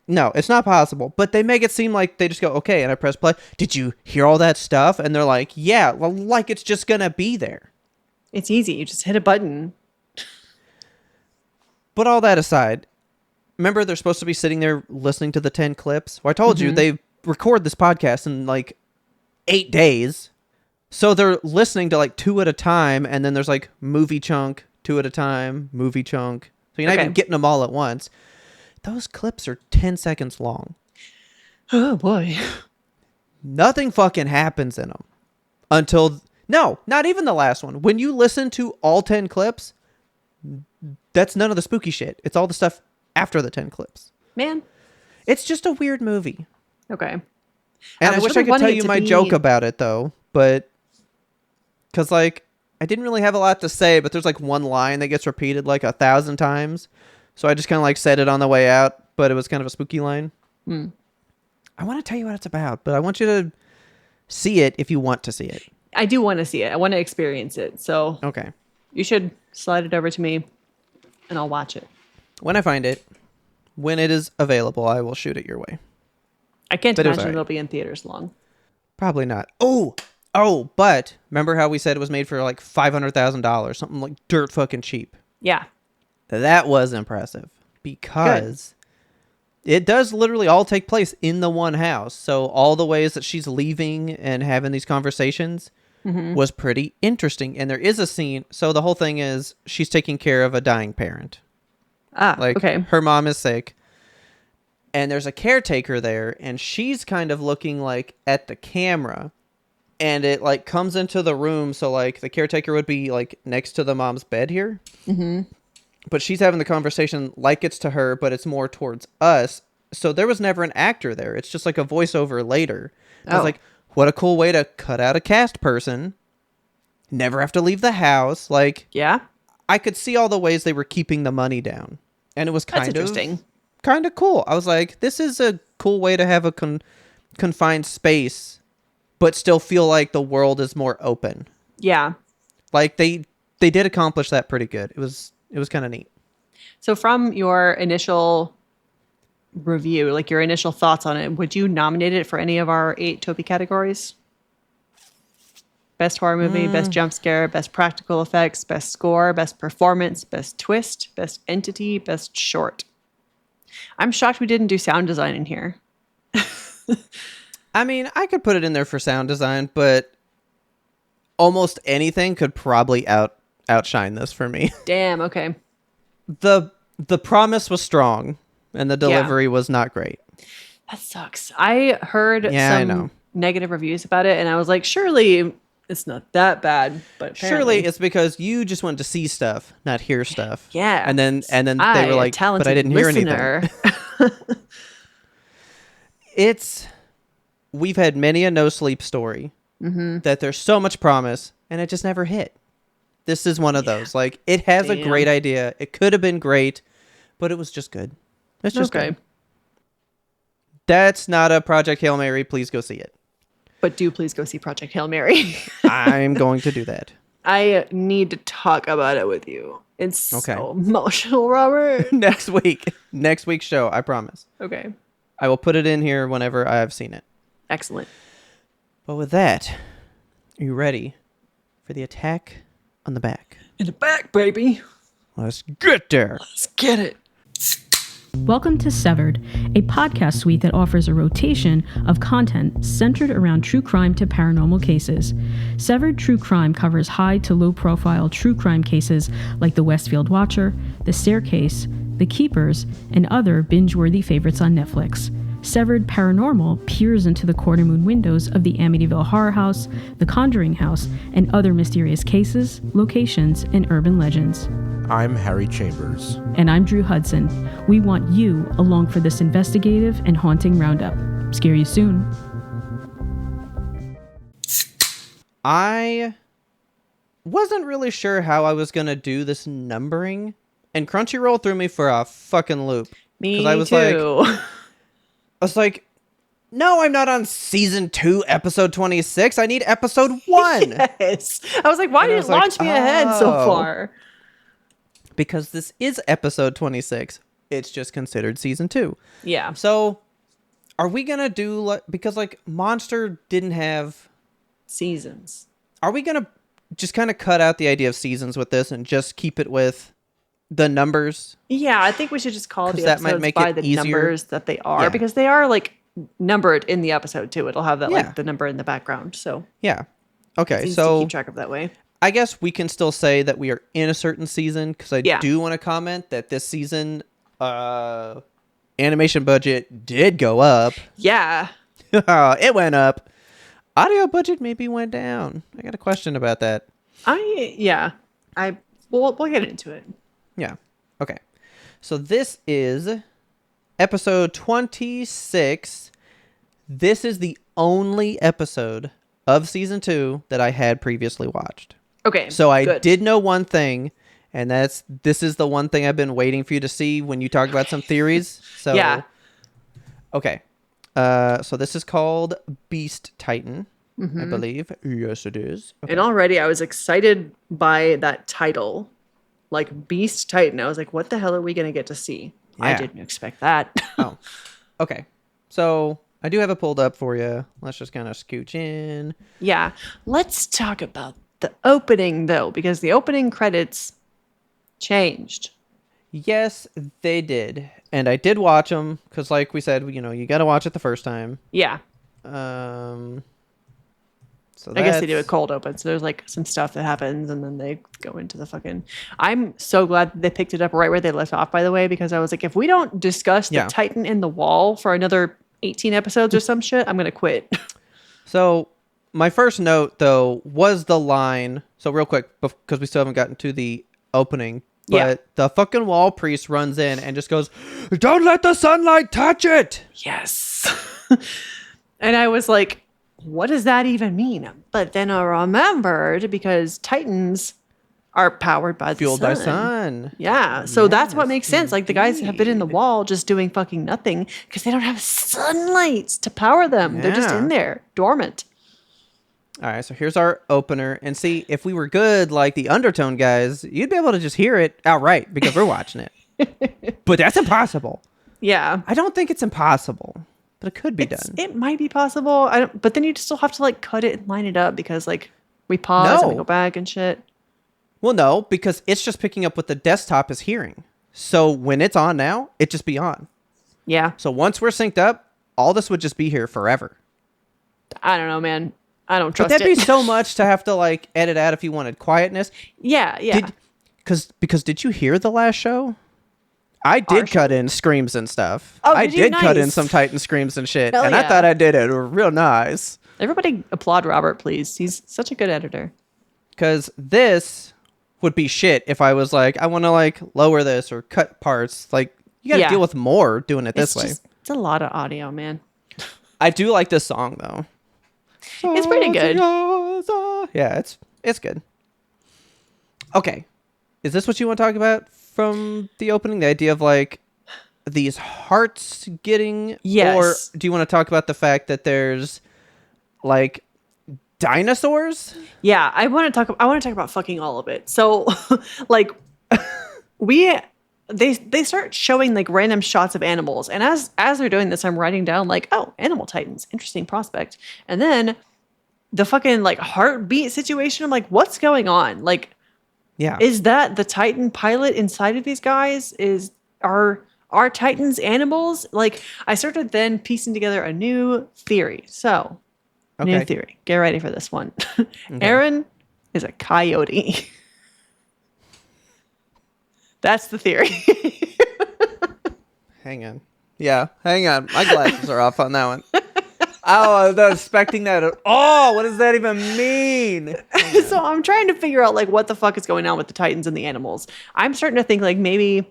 A: No, it's not possible. But they make it seem like they just go, okay, and I press play. Did you hear all that stuff? And they're like, yeah, well, like it's just going to be there.
B: It's easy. You just hit a button.
A: But all that aside, remember they're supposed to be sitting there listening to the 10 clips? Well, I told you they record this podcast in like 8 days. So they're listening to like 2 at a time, and then there's like movie chunk, 2 at a time, movie chunk. So you're not even getting them all at once. Those clips are 10 seconds long.
B: Oh, boy.
A: Nothing fucking happens in them until... No, not even the last one. When you listen to all 10 clips, that's none of the spooky shit. It's all the stuff after the 10 clips.
B: Man.
A: It's just a weird movie.
B: Okay.
A: And I wish I could tell you my joke about it, though. But... Because, like, I didn't really have a lot to say, but there's, like, one line that gets repeated, like, 1,000 times. So I just kind of, like, said it on the way out, but it was kind of a spooky line. I want to tell you what it's about, but I want you to see it if you want to see it.
B: I do want to see it. I want to experience it. So
A: okay,
B: you should slide it over to me, and I'll watch it.
A: When I find it, when it is available, I will shoot it your way.
B: I can't
A: But it was
B: imagine
A: alright.
B: it'll be in theaters long.
A: Probably not. Oh, but remember how we said it was made for like $500,000, something like dirt fucking cheap.
B: Yeah.
A: That was impressive because it does literally all take place in the one house. So all the ways that she's leaving and having these conversations was pretty interesting. And there is a scene. So the whole thing is she's taking care of a dying parent. Like
B: Okay.
A: her mom is sick. And there's a caretaker there, and she's kind of looking like at the camera, and it like comes into the room. So like the caretaker would be like next to the mom's bed here, but she's having the conversation like it's to her, but it's more towards us. So there was never an actor there. It's just like a voiceover later. I was like, what a cool way to cut out a cast person. Never have to leave the house. Like,
B: Yeah.
A: I could see all the ways they were keeping the money down, and it was
B: That's interesting.
A: kind of cool. I was like, this is a cool way to have a confined space, but still feel like the world is more open.
B: Yeah.
A: Like they did accomplish that pretty good. It was kind of neat.
B: So from your initial review, like your initial thoughts on it, would you nominate it for any of our 8 Toby categories? Best horror movie, best jump scare, best practical effects, best score, best performance, best twist, best entity, best short. I'm shocked we didn't do sound design in here.
A: I mean, I could put it in there for sound design, but almost anything could probably outshine this for me.
B: Damn, okay.
A: The promise was strong, and the delivery was not great.
B: That sucks. I heard
A: I know.
B: some negative reviews about it, and I was like, surely it's not that bad. But apparently,
A: Surely it's because you just wanted to see stuff, not hear stuff.
B: yeah.
A: And then they were like, but I didn't hear anything. We've had many a no sleep story that there's so much promise and it just never hit. This is one of those. Like, it has a great idea. It could have been great, but it was just good. It's just good. That's not a Project Hail Mary. Please go see it.
B: But do please go see Project Hail Mary.
A: I'm going to do that.
B: I need to talk about it with you. It's so emotional, Robert.
A: Next week's show, I promise.
B: Okay.
A: I will put it in here whenever I have seen it.
B: Excellent.
A: But with that, are you ready for the attack on the back?
B: In the back, baby.
A: Let's get there.
B: Let's get it.
C: Welcome to Severed, a podcast suite that offers a rotation of content centered around true crime to paranormal cases. Severed True Crime covers high to low profile true crime cases like The Westfield Watcher, The Staircase, The Keepers, and other binge-worthy favorites on Netflix. Severed Paranormal peers into the corner moon windows of the Amityville Horror House, the Conjuring House, and other mysterious cases, locations, and urban legends.
D: I'm Harry Chambers.
C: And I'm Drew Hudson. We want you along for this investigative and haunting roundup. Scare you soon.
A: I wasn't really sure how I was going to do this numbering, and Crunchyroll threw me for a fucking loop.
B: Me
A: I was
B: too.
A: I was like, no, I'm not on season 2, episode 26. I need episode 1.
B: Yes. I was like, why did you launch me ahead so far?
A: Because this is episode 26. It's just considered season 2.
B: Yeah.
A: So, are we going to do, because like Monster didn't have
B: seasons.
A: Are we going to just kind of cut out the idea of seasons with this and just keep it with the numbers?
B: Yeah, I think we should just call the
A: that might
B: episodes
A: make
B: by
A: it
B: the
A: easier.
B: numbers that they are, because they are like numbered in the episode too. It'll have that
A: Yeah.
B: like the number in the background. So
A: Yeah. Okay,
B: it's easy
A: so
B: to keep track of that way.
A: I guess we can still say that we are in a certain season, because I
B: Yeah.
A: do want to comment that this season animation budget did go up.
B: Yeah.
A: It went up. Audio budget maybe went down. I got a question about that.
B: We'll get into it.
A: Yeah. Okay. So this is episode 26. This is the only episode of season 2 that I had previously watched.
B: Okay.
A: So I
B: good.
A: did know one thing, and this is the one thing I've been waiting for you to see when you talk about some theories. So
B: Yeah.
A: Okay. So this is called Beast Titan, I believe. Yes, it is. Okay.
B: And already I was excited by that title. Like Beast Titan. I was like, what the hell are we going to get to see? I
A: Yeah.
B: didn't expect that.
A: Oh. Okay. So I do have it pulled up for you. Let's just kind of scooch in.
B: Yeah. Let's talk about the opening, though, because the opening credits changed.
A: Yes, they did. And I did watch them because, like we said, you got to watch it the first time.
B: Yeah.
A: So
B: I guess they do a cold open. So there's like some stuff that happens and then they go into the fucking. I'm so glad that they picked it up right where they left off, by the way, because I was like, if we don't discuss the Titan in the wall for another 18 episodes or some shit, I'm going to quit.
A: So my first note, though, was the line. So real quick, because we still haven't gotten to the opening. But the fucking wall priest runs in and just goes, "Don't let the sunlight touch it."
B: Yes. And I was like, what does that even mean? But then I remembered because Titans are powered by the
A: Fueled
B: sun.
A: by sun.
B: Yeah. So that's what makes sense. Like the guys have been in the wall just doing fucking nothing because they don't have sunlight to power them. They're just in there, dormant.
A: All right, so here's our opener. And see, if we were good like the Undertone guys, you'd be able to just hear it outright because we're watching it. But that's impossible.
B: Yeah.
A: I don't think it's impossible, but it could be done.
B: It might be possible. But then you still have to like cut it and line it up because like we pause and we go back and shit.
A: Well, no, because it's just picking up what the desktop is hearing. So when it's on now, it just be on.
B: Yeah.
A: So once we're synced up, all this would just be here forever.
B: I don't know, man. I don't trust
A: But that'd
B: it.
A: be so much to have to like edit out if you wanted quietness.
B: Yeah.
A: Because did you hear the last show? I did cut in screams and stuff.
B: Oh,
A: I
B: did you?
A: did cut in
B: Nice.
A: some Titan screams and shit.
B: Hell
A: And
B: yeah.
A: I thought I did it real nice.
B: Everybody applaud Robert, please. He's such a good editor.
A: Because this would be shit if I was like, I want to like lower this or cut parts. Like, you got to deal with more doing it this way.
B: It's a lot of audio, man.
A: I do like this song, though.
B: It's pretty good.
A: Yeah, it's good. Okay. Is this what you want to talk about from the opening? The idea of like these hearts getting...
B: Yes.
A: Or do you want to talk about the fact that there's like dinosaurs?
B: Yeah, I want to talk about fucking all of it. So like they start showing like random shots of animals. And as they're doing this, I'm writing down like, oh, animal titans, interesting prospect. And then the fucking like heartbeat situation, I'm like, what's going on? Like,
A: Yeah.
B: is that the Titan pilot inside of these guys? Are Titans animals? Like, I started then piecing together a new theory. So, new theory. Get ready for this one. Aaron is a coyote. That's the theory.
A: Hang on. Yeah, hang on. My glasses are off on that one. Oh, I was expecting that. Oh, what does that even mean?
B: So I'm trying to figure out like what the fuck is going on with the Titans and the animals. I'm starting to think like maybe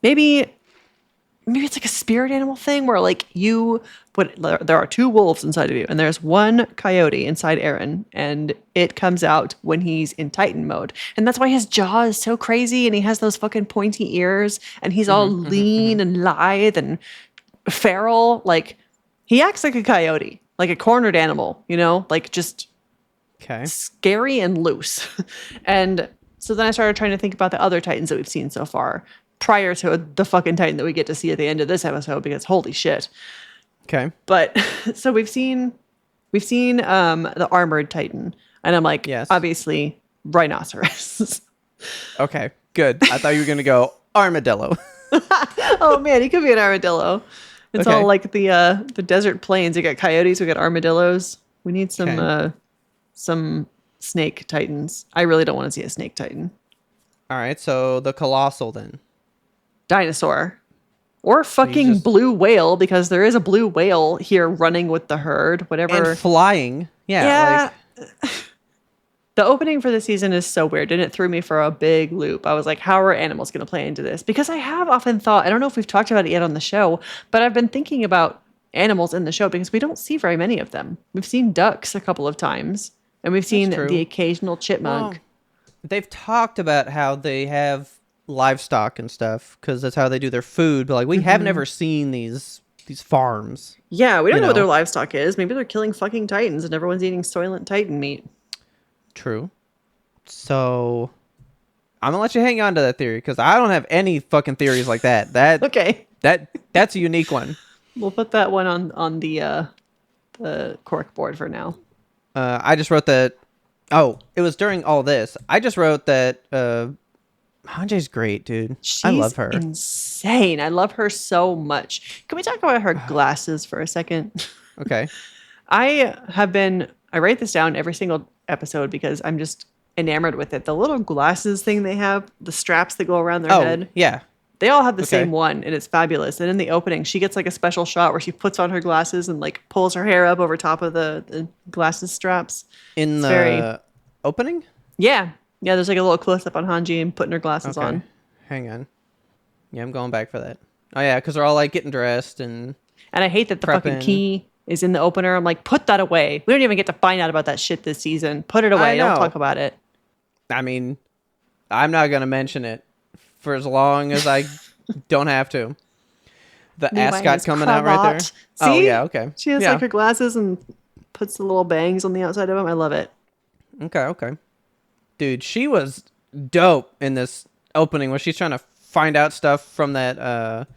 B: it's like a spirit animal thing where like there are two wolves inside of you and there's one coyote inside Aaron and it comes out when he's in Titan mode. And that's why his jaw is so crazy and he has those fucking pointy ears and he's all lean and lithe and feral. Like he acts like a coyote, like a cornered animal, like just scary and loose. And so then I started trying to think about the other Titans that we've seen so far prior to the fucking Titan that we get to see at the end of this episode, because holy shit.
A: Okay.
B: But so we've seen the armored Titan and I'm like,
A: yes,
B: obviously rhinoceros.
A: Okay, good. I thought you were going to go armadillo.
B: Oh man, he could be an armadillo. It's all like the desert plains. We got coyotes, we got armadillos. We need some snake titans. I really don't want to see a snake titan.
A: All right, so the colossal then.
B: Dinosaur. Or fucking blue whale, because there is a blue whale here running with the herd, whatever.
A: And flying. Yeah.
B: The opening for the season is so weird, and it threw me for a big loop. I was like, how are animals going to play into this? Because I have often thought, I don't know if we've talked about it yet on the show, but I've been thinking about animals in the show because we don't see very many of them. We've seen ducks a couple of times, and we've seen the occasional chipmunk.
A: Well, they've talked about how they have livestock and stuff because that's how they do their food, but like we have never seen these farms.
B: Yeah, we don't know what their livestock is. Maybe they're killing fucking titans and everyone's eating Soylent Titan meat.
A: True. So I'm gonna let you hang on to that theory because I don't have any fucking theories like that.
B: Okay.
A: That's a unique one.
B: We'll put that one on the cork board for now.
A: I just wrote that. Oh, it was during all this. I just wrote that Hanje's great, dude. I love her.
B: She's insane. I love her so much. Can we talk about her glasses for a second?
A: Okay.
B: I write this down every single episode because I'm just enamored with it. The little glasses thing they have, the straps that go around their head.
A: Yeah.
B: They all have the
A: Okay.
B: same one, and it's fabulous. And in the opening, she gets like a special shot where she puts on her glasses and like pulls her hair up over top of the glasses straps.
A: In
B: It's
A: the
B: very-
A: opening?
B: Yeah. Yeah, there's like a little close up on Hanji and putting her glasses
A: Okay.
B: on.
A: Hang on. Yeah, I'm going back for that. Oh, yeah, because they're all like getting dressed and.
B: And I hate that the fucking
A: Prepping.
B: key is in the opener. I'm like, put that away. We don't even get to find out about that shit this season. Put it away.
A: I
B: Don't
A: know.
B: talk about it.
A: I mean, I'm not going to mention it for as long as I don't have to. The
B: Levi's
A: ascot coming out right there.
B: cravat.
A: Oh,
B: See?
A: yeah, okay.
B: She has
A: yeah.
B: like her glasses and puts the little bangs on the outside of them. I love it.
A: Okay. Dude, she was dope in this opening when she's trying to find out stuff from that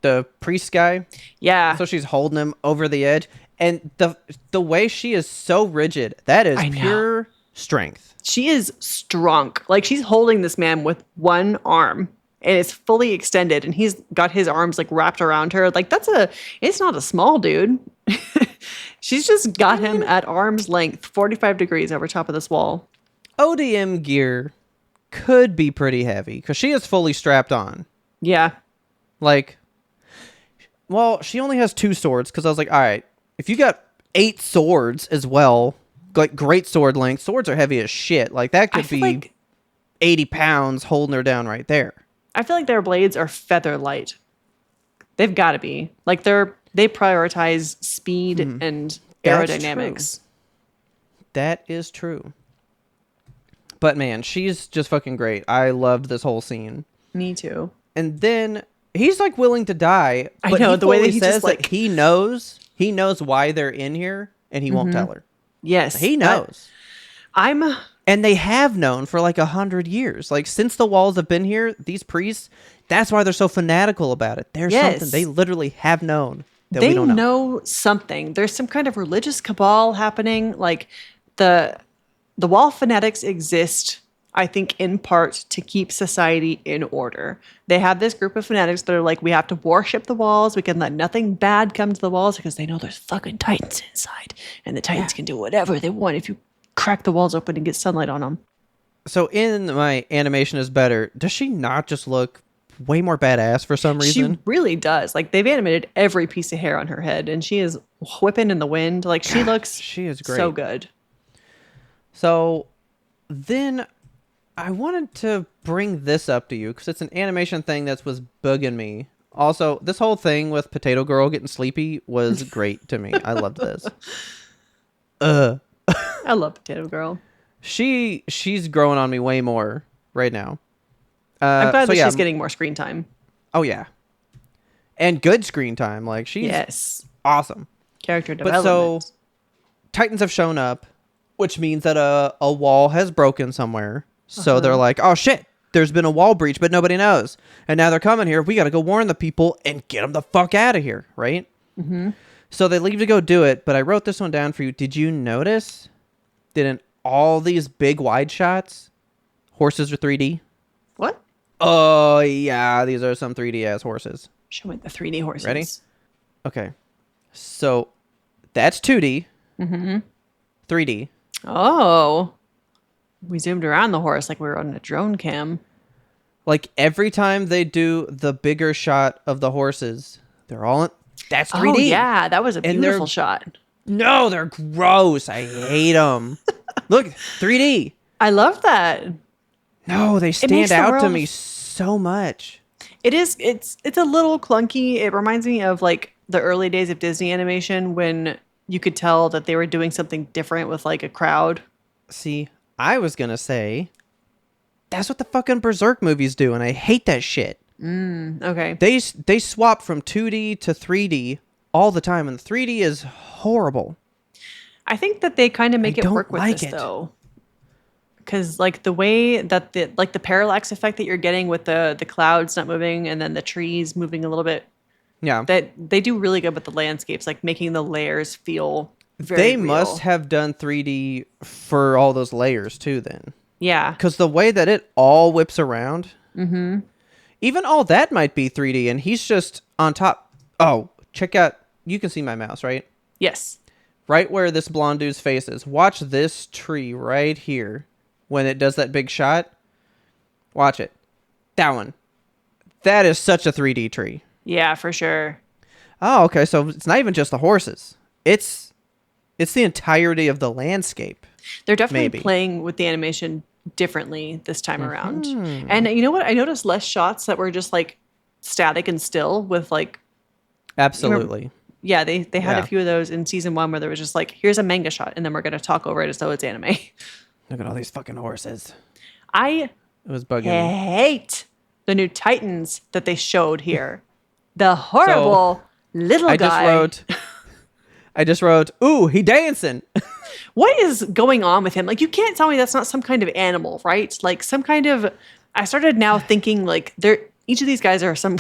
A: the priest guy.
B: Yeah.
A: So she's holding him over the edge, and the way she is so rigid, that is
B: I know.
A: pure strength.
B: She is strong. Like she's holding this man with one arm and it's fully extended and he's got his arms like wrapped around her. Like it's not a small dude. She's just got him at arm's length, 45 degrees over top of this wall.
A: ODM gear could be pretty heavy because she is fully strapped on.
B: Yeah.
A: Like, well, she only has 2 swords because I was like, all right, if you got 8 swords as well, like great sword length, swords are heavy as shit. Like that
B: I
A: could
B: feel
A: be
B: like
A: 80 pounds holding her down right there.
B: I feel like their blades are feather light. They've got to be. Like they prioritize speed and
A: That's
B: aerodynamics.
A: That is true. But man, she's just fucking great. I loved this whole scene.
B: Me too.
A: And then he's like willing to die,
B: I
A: but
B: know,
A: he
B: the way that
A: fully
B: he
A: says
B: just, like-
A: that he knows why they're in here, and he won't tell her.
B: Yes.
A: He knows.
B: I'm
A: And they have known for like 100 years. Like since the walls have been here, these priests, that's why they're so fanatical about it. There's
B: Yes.
A: something they literally have known that
B: they
A: we don't know.
B: know something. There's some kind of religious cabal happening. Like the wall fanatics exist, I think, in part to keep society in order. They have this group of fanatics that are like, we have to worship the walls. We can let nothing bad come to the walls because they know there's fucking titans inside, and the titans can do whatever they want if you crack the walls open and get sunlight on them.
A: So in my animation is better, does she not just look way more badass for some reason?
B: She really does. Like they've animated every piece of hair on her head, and she is whipping in the wind. Like she looks
A: she is great.
B: so good.
A: So then I wanted to bring this up to you because it's an animation thing that was bugging me. Also, this whole thing with Potato Girl getting sleepy was great to me. I loved this.
B: I love Potato Girl.
A: She's growing on me way more right now.
B: I'm glad
A: so
B: that
A: yeah,
B: she's getting more screen time.
A: Oh yeah, and good screen time. Like she's
B: Yes.
A: awesome.
B: Character
A: But
B: development.
A: so Titans have shown up, which means that a wall has broken somewhere. So they're like, oh shit, there's been a wall breach, but nobody knows. And now they're coming here. We got to go warn the people and get them the fuck out of here, right? Mm-hmm. So they leave to go do it. But I wrote this one down for you. Did you notice that in all these big wide shots, horses are 3D?
B: What?
A: Oh, yeah. These are some 3D ass horses.
B: Show me the 3D horses.
A: Ready? Okay. So that's 2D. Mm-hmm. 3D.
B: Oh. We zoomed around the horse like we were on a drone cam.
A: Like every time they do the bigger shot of the horses, they're all in. That's 3D.
B: Oh, yeah. That was a
A: And
B: beautiful
A: they're-
B: shot.
A: No, they're gross. I hate them. Look, 3D.
B: I love that.
A: No, they
B: makes
A: stand
B: the
A: out to
B: world-
A: me so much.
B: It is. It's a little clunky. It reminds me of like the early days of Disney animation when you could tell that they were doing something different with like a crowd.
A: See, I was going to say that's what the fucking Berserk movies do, and I hate that shit.
B: Okay.
A: They swap from 2D to 3D all the time, and 3D is horrible.
B: I think that they kind of make it
A: don't
B: work with
A: like
B: this
A: it.
B: though. Because like the way that the parallax effect that you're getting with the clouds not moving and then the trees moving a little bit
A: Yeah.
B: That they do really good with the landscapes, like making the layers feel very
A: They
B: real.
A: must have done 3D for all those layers too then.
B: Yeah.
A: Because the way that it all whips around, even all that might be 3D, and he's just on top. Oh, check out. You can see my mouse, right?
B: Yes.
A: Right where this blonde dude's face is. Watch this tree right here when it does that big shot. Watch it. That one. That is such a 3D tree.
B: Yeah, for sure.
A: Oh, okay. So it's not even just the horses. It's the entirety of the landscape.
B: They're definitely
A: Maybe.
B: playing with the animation differently this time around.
A: Mm-hmm.
B: And you know what? I noticed less shots that were just like static and still with like,
A: Absolutely.
B: yeah, they had
A: Yeah.
B: a few of those in season 1 where there was just like, here's a manga shot, and then we're going to talk over it as though it's anime.
A: Look at all these fucking horses.
B: I
A: It was bugging me.
B: hate the new Titans that they showed here. The horrible little guy.
A: I just wrote, ooh, he dancing.
B: What is going on with him? Like, you can't tell me that's not some kind of animal, right? Like some kind of. I started now thinking like each of these guys are some.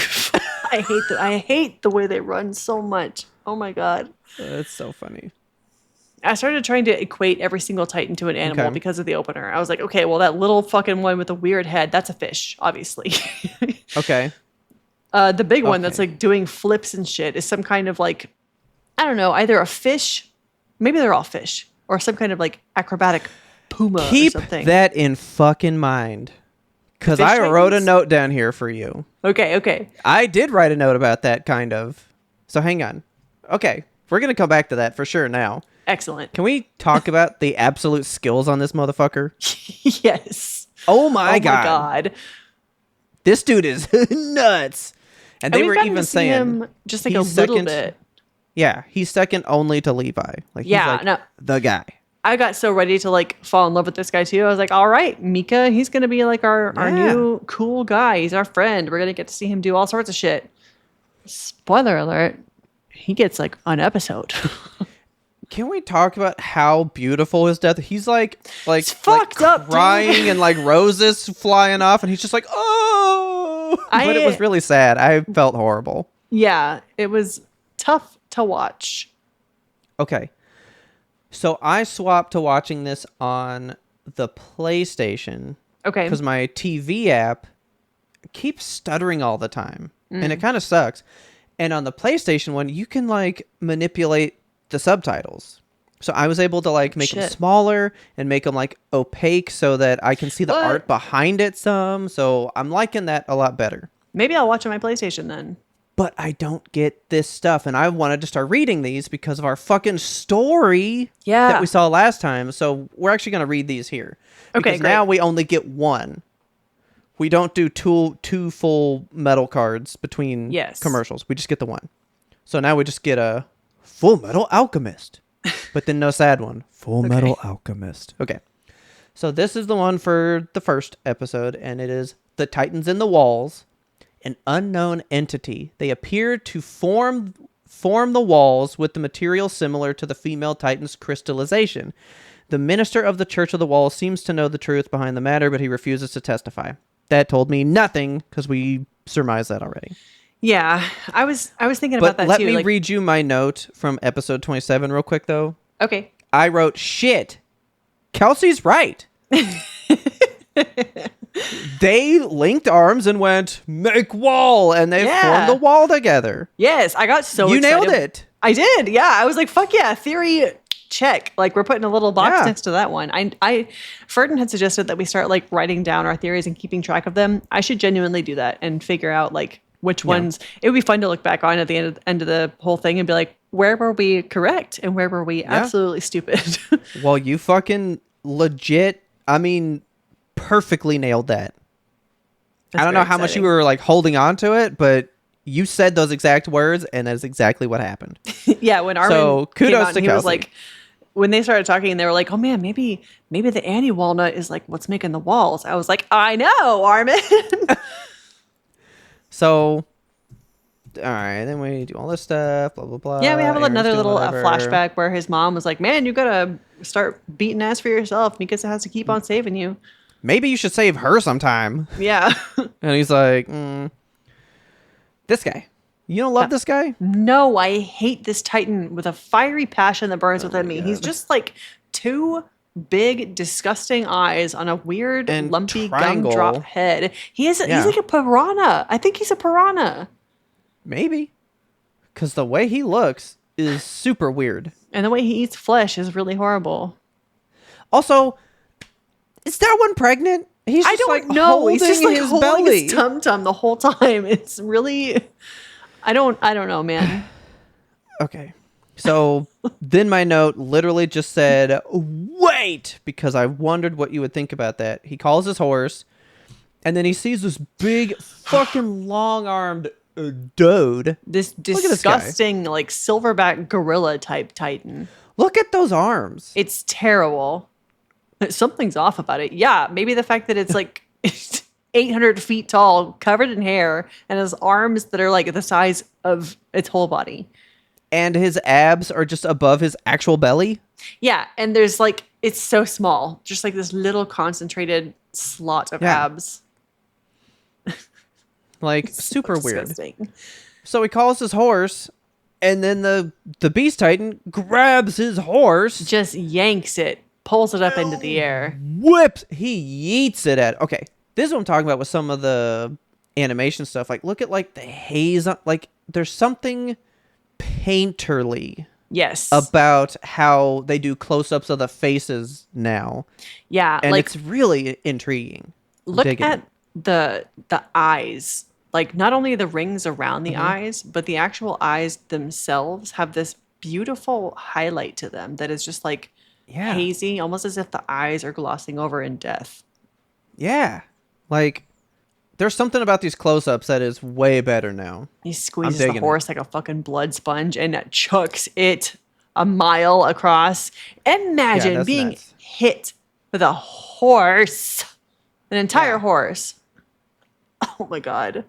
B: I hate the way they run so much. Oh my god.
A: That's so funny.
B: I started trying to equate every single Titan to an animal
A: Okay.
B: because of the opener. I was like, okay, well, that little fucking one with the weird head, that's a fish, obviously.
A: Okay.
B: The big one that's
A: Okay.
B: like doing flips and shit is some kind of like, I don't know, either a fish, maybe they're all fish, or some kind of like acrobatic puma
A: Keep
B: or something.
A: that in fucking mind. Because
B: Fish
A: I wrote a
B: Titans?
A: note down here for you.
B: Okay.
A: I did write a note about that, kind of. So hang on. Okay. We're going to come back to that for sure now.
B: Excellent.
A: Can we talk about the absolute skills on this motherfucker?
B: Yes.
A: Oh my
B: Oh
A: god.
B: my god.
A: This dude is nuts. And they
B: we've
A: were
B: gotten
A: even
B: to see
A: saying
B: him just like a
A: he's
B: little
A: second-
B: bit.
A: Yeah, he's second only to Levi. Like he's
B: Yeah,
A: like
B: no.
A: the guy.
B: I got so ready to like fall in love with this guy too. I was like, all right, Mika, he's gonna be like our
A: Yeah.
B: new cool guy. He's our friend. We're gonna get to see him do all sorts of shit. Spoiler alert, he gets like an episode.
A: Can we talk about how beautiful his death? He's like
B: It's fucked up, dude.
A: crying and like roses flying off, and he's just like, oh. But it was really sad. I felt horrible.
B: Yeah, it was tough to watch.
A: Okay, so I swapped to watching this on the PlayStation
B: Okay.
A: because my TV app keeps stuttering all the time, and it kind of sucks. And on the PlayStation one, you can like manipulate the subtitles. So I was able to like make them
B: Shit.
A: smaller and make them like opaque so that I can see the
B: What?
A: art behind it some. So I'm liking that a lot better.
B: Maybe I'll watch it on my PlayStation then.
A: But I don't get this stuff, and I wanted to start reading these because of our fucking story
B: Yeah.
A: that we saw last time. So we're actually going to read these here.
B: Okay,
A: Because
B: great.
A: now we only get one. We don't do two full metal cards between
B: Yes.
A: commercials. We just get the one. So now we just get a Full Metal Alchemist. But then no sad one. Full Metal Alchemist. Okay. So this is the one for the first episode, and it is The Titans in the Walls. An unknown entity. They appear to form the walls with the material similar to the female Titan's crystallization. The minister of the Church of the Wall seems to know the truth behind the matter, but he refuses to testify. That told me nothing because we surmised that already.
B: Yeah, I was thinking
A: But
B: about that
A: let
B: too.
A: me
B: like,
A: read you my note from episode 27 real quick, though.
B: Okay.
A: I wrote, shit, Kelsey's right. They linked arms and went, make wall, and they
B: Yeah.
A: formed a wall together.
B: Yes, I got so
A: You
B: excited.
A: nailed it.
B: I did. Yeah, I was like, fuck yeah, theory check. Like we're putting a little box
A: Yeah.
B: next to that one. Ferdin had suggested that we start like writing down our theories and keeping track of them. I should genuinely do that and figure out like which ones. It would be fun to look back on at the end of the whole thing and be like, where were we correct and where were we absolutely stupid?
A: Well, you fucking legit, I mean, perfectly nailed that. I don't know how much you were like holding on to it, but you said those exact words, and that's exactly what happened.
B: Yeah, when Armin
A: So,
B: came
A: kudos
B: out,
A: to
B: and he was
A: Kelsey.
B: like, when they started talking, and they were like, "Oh man, maybe the Annie walnut is like what's making the walls." I was like, "I know, Armin."
A: So, all right, then we do all this stuff, blah, blah, blah.
B: Yeah, we have
A: Aaron's
B: another
A: doing
B: little
A: whatever.
B: flashback where his mom was like, "Man, you gotta start beating ass for yourself because it has to keep on saving you."
A: Maybe you should save her sometime.
B: Yeah,
A: And he's like, this guy. You don't love this guy?
B: No, I hate this Titan with a fiery passion that burns within me.
A: God.
B: He's just like two big, disgusting eyes on a weird,
A: And
B: lumpy
A: triangle.
B: gumdrop head. He's
A: Yeah.
B: like a piranha. I think he's a piranha.
A: Maybe. Because the way he looks is super weird.
B: And the way he eats flesh is really horrible.
A: Also, is that one pregnant? He's just
B: I don't
A: like
B: know.
A: holding
B: He's just like
A: his
B: holding
A: belly.
B: his tum-tum the whole time. It's really... I don't know, man.
A: Okay. So then my note literally just said, wait, because I wondered what you would think about that. He calls his horse, and then he sees this big fucking long-armed dude.
B: This
A: at this guy.
B: disgusting, like, silverback gorilla type Titan.
A: Look at those arms.
B: It's terrible. Something's off about it. Yeah, maybe the fact that it's like 800 feet tall, covered in hair, and has arms that are like the size of its whole body.
A: And his abs are just above his actual belly.
B: Yeah, and there's like, it's so small. Just like this little concentrated slot of
A: Yeah.
B: abs.
A: Like,
B: So
A: super weird.
B: disgusting.
A: So he calls his horse, and then the Beast Titan grabs his horse,
B: Just yanks it, pulls it up into the air.
A: whips, he yeets it at. Okay, this is what I'm talking about with some of the animation stuff. Like, look at like the haze. Like, there's something painterly
B: Yes.
A: about how they do close-ups of the faces now,
B: Yeah,
A: and
B: like
A: it's really intriguing. I'm
B: look
A: digging
B: at
A: it.
B: the eyes. Like not only the rings around
A: Mm-hmm.
B: the eyes, but the actual eyes themselves have this beautiful highlight to them that is just like
A: Yeah.
B: hazy, almost as if the eyes are glossing over in death.
A: Yeah, like there's something about these close-ups that is way better now.
B: He squeezes the
A: digging it.
B: horse like a fucking blood sponge and chucks it a mile across. Imagine
A: that's
B: being
A: nuts.
B: hit with a horse, an entire
A: Yeah.
B: horse. Oh my god!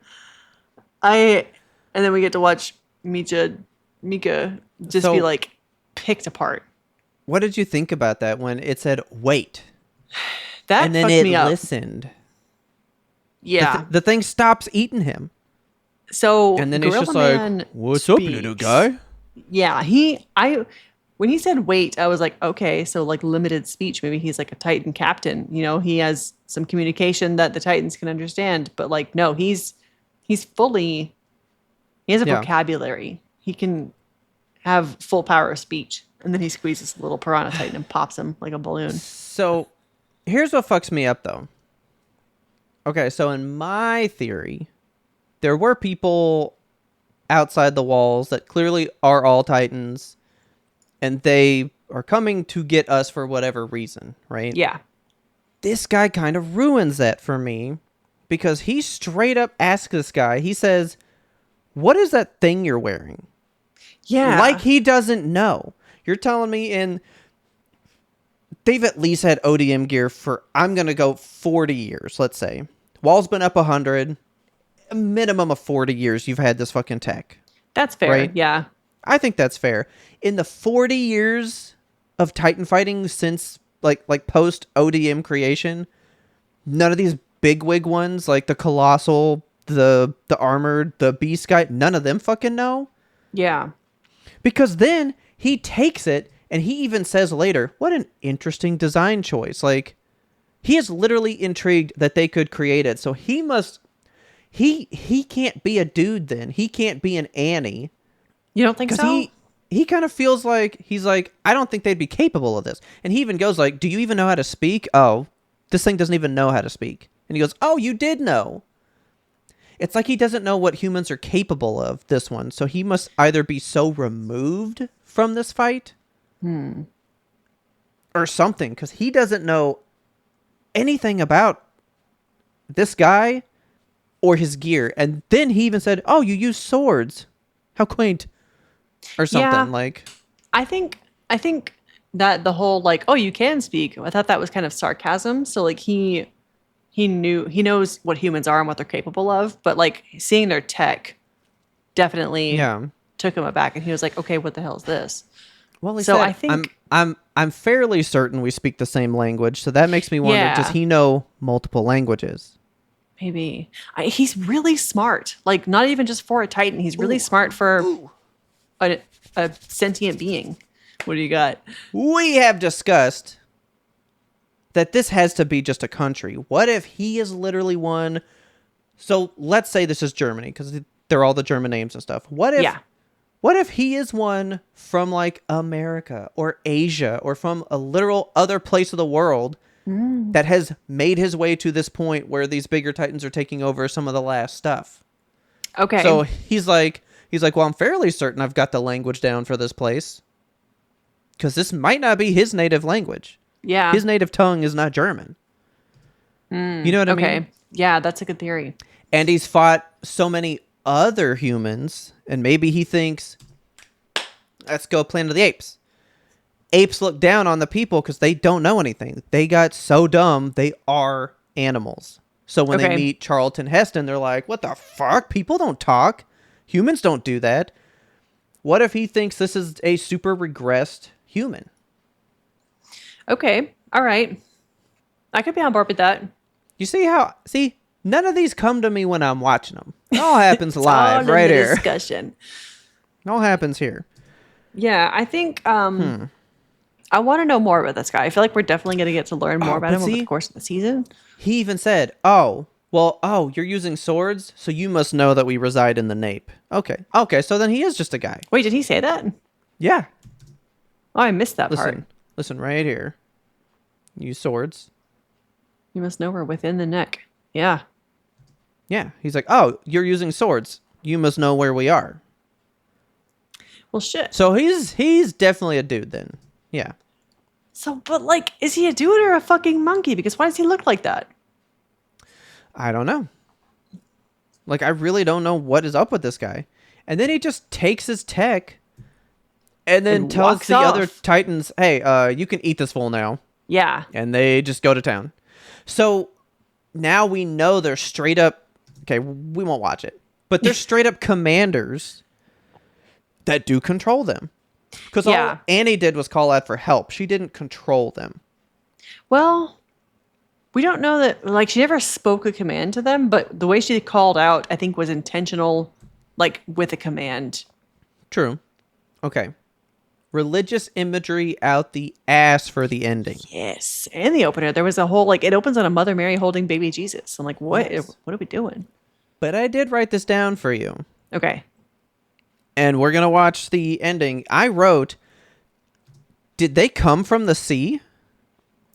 B: And then we get to watch Mika just
A: So-
B: be like picked apart.
A: What did you think about that when it said wait,
B: That
A: and then
B: fucked
A: it
B: me up.
A: listened?
B: Yeah.
A: The thing stops eating him,
B: So
A: and then he's
B: Gorilla
A: just
B: Man
A: like, "What's up, little
B: speaks.
A: guy?"
B: Yeah, when he said wait, I was like, okay, so like limited speech. Maybe he's like a Titan captain. You know, he has some communication that the Titans can understand. But like, no, he has a
A: Yeah.
B: vocabulary. He can have full power of speech. And then he squeezes the little piranha Titan and pops him like a balloon.
A: So, here's what fucks me up though. Okay, so in my theory, there were people outside the walls that clearly are all Titans, and they are coming to get us for whatever reason, right?
B: Yeah.
A: This guy kind of ruins that for me because he straight up asks this guy, he says, "What is that thing you're wearing?"
B: Yeah.
A: Like he doesn't know. You're telling me they've at least had ODM gear for, I'm going to go 40 years, let's say. Wall's been up 100, a minimum of 40 years you've had this fucking tech.
B: That's fair.
A: Right?
B: Yeah.
A: I think that's fair. In the 40 years of Titan fighting since like post ODM creation, none of these bigwig ones like the Colossal, the Armored, the Beast guy, none of them fucking know.
B: Yeah.
A: Because then he takes it and he even says later, what an interesting design choice. Like he is literally intrigued that they could create it. So he can't be a dude then. He can't be an Annie.
B: You don't think
A: Because
B: so?
A: he kind of feels like, he's like, I don't think they'd be capable of this. And he even goes like, do you even know how to speak? Oh, this thing doesn't even know how to speak. And he goes, oh, you did know. It's like he doesn't know what humans are capable of, this one. So he must either be so removed from this fight or something. Because he doesn't know anything about this guy or his gear. And then he even said, oh, you use swords. How quaint. Or something
B: Yeah.
A: like.
B: I think that the whole like, oh, you can speak. I thought that was kind of sarcasm. So like he knows what humans are and what they're capable of, but like seeing their tech definitely
A: Yeah.
B: took him aback, and he was like, okay, what the hell is this?
A: Well, he
B: So
A: said,
B: I think-
A: I'm fairly certain we speak the same language, so that makes me wonder,
B: Yeah.
A: does he know multiple languages?
B: Maybe. He's really smart. Like, not even just for a Titan. He's really smart for a sentient being. What do you got?
A: We have discussed that this has to be just a country. What if he is literally one? So let's say this is Germany, because they're all the German names and stuff. What if he is one from like America or Asia or from a literal other place of the world that has made his way to this point where these bigger Titans are taking over some of the last stuff?
B: Okay.
A: So he's like, well, I'm fairly certain I've got the language down for this place, because this might not be his native language.
B: Yeah.
A: His native tongue is not German. You know what I mean?
B: Okay. Yeah, that's a good theory.
A: And he's fought so many other humans, and maybe he thinks, let's go Planet of the Apes. Apes look down on the people because they don't know anything. They got so dumb, they are animals. So when they meet Charlton Heston, they're like, what the fuck? People don't talk. Humans don't do that. What if he thinks this is a super regressed human?
B: Okay. All right. I could be on board with that.
A: You see how... See, none of these come to me when I'm watching them. It all happens
B: It's
A: live
B: all
A: right
B: in the
A: here.
B: discussion.
A: It all happens here.
B: Yeah, I think I want to know more about this guy. I feel like we're definitely going to get to learn more about him over the course of the season.
A: He even said, you're using swords, so you must know that we reside in the Nape. Okay, so then he is just a guy.
B: Wait, did he say that?
A: Yeah.
B: Oh, I missed that part.
A: Listen right here. Use swords.
B: You must know we're within the neck. Yeah.
A: Yeah, he's like, you're using swords. You must know where we are.
B: Well, shit.
A: So he's definitely a dude then. Yeah.
B: So, but like, is he a dude or a fucking monkey? Because why does he look like that?
A: I don't know. Like, I really don't know what is up with this guy. And then he just takes his tech and then tells the other Titans, hey, you can eat this fool now.
B: Yeah.
A: And they just go to town. So now we know they're straight up... Okay, we won't watch it. But they're straight up commanders that do control them. Because all Annie did was call out for help. She didn't control them.
B: Well, we don't know that... Like, she never spoke a command to them, but the way she called out, I think, was intentional, like, with a command.
A: True. Okay. Religious imagery out the ass for the ending.
B: Yes. And the opener. There was a whole, like, it opens on a Mother Mary holding baby Jesus. I'm like, what? Yes. What are we doing?
A: But I did write this down for you.
B: Okay.
A: And we're going to watch the ending. I wrote, did they come from the sea?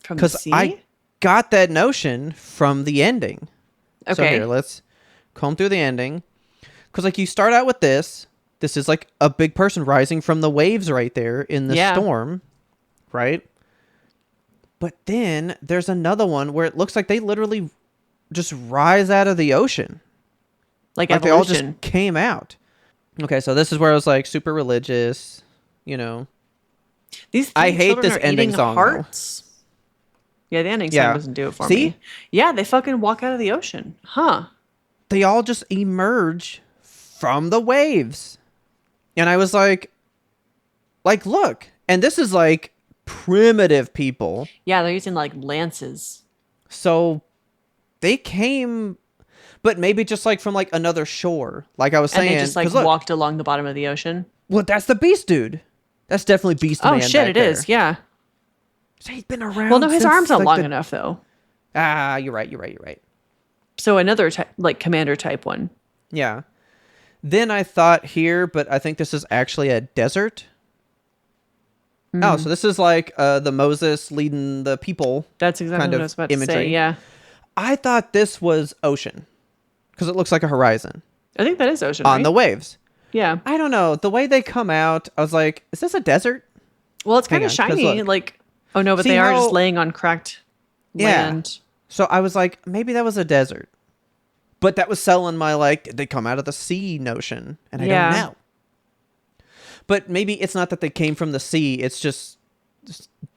B: From the sea?
A: Because I got that notion from the ending.
B: Okay.
A: So here, let's comb through the ending. Because, like, you start out with this. This is like a big person rising from the waves right there in the storm, right? But then there's another one where it looks like they literally just rise out of the ocean.
B: Like
A: they all just came out. Okay, so this is where I was like super religious, you know.
B: These
A: I hate this ending song.
B: Hearts. Yeah, the ending song doesn't do it for me. Yeah, they fucking walk out of the ocean. Huh.
A: They all just emerge from the waves. And I was like, look. And this is like primitive people.
B: Yeah, they're using like lances.
A: So they came, but maybe just like from like another shore. Like I was saying.
B: And they just like walked along the bottom of the ocean.
A: Well, that's the Beast dude. That's definitely Beast Man.
B: Oh shit, it is. Yeah.
A: So he's been around.
B: Well, no, his arm's not long enough though.
A: You're right.
B: So another like commander type one.
A: Yeah. Then I thought here, but I think this is actually a desert. Oh, so this is like the Moses leading the people.
B: That's exactly what I was about to say, yeah.
A: I thought this was ocean because it looks like a horizon.
B: I think that is ocean,
A: on the waves.
B: Yeah.
A: I don't know. The way they come out, I was like, is this a desert?
B: Well, it's kind of shiny. Like, oh no, but they are just laying on cracked land.
A: So I was like, maybe that was a desert. But that was selling my, like, they come out of the sea notion. And I don't know. But maybe it's not that they came from the sea. It's just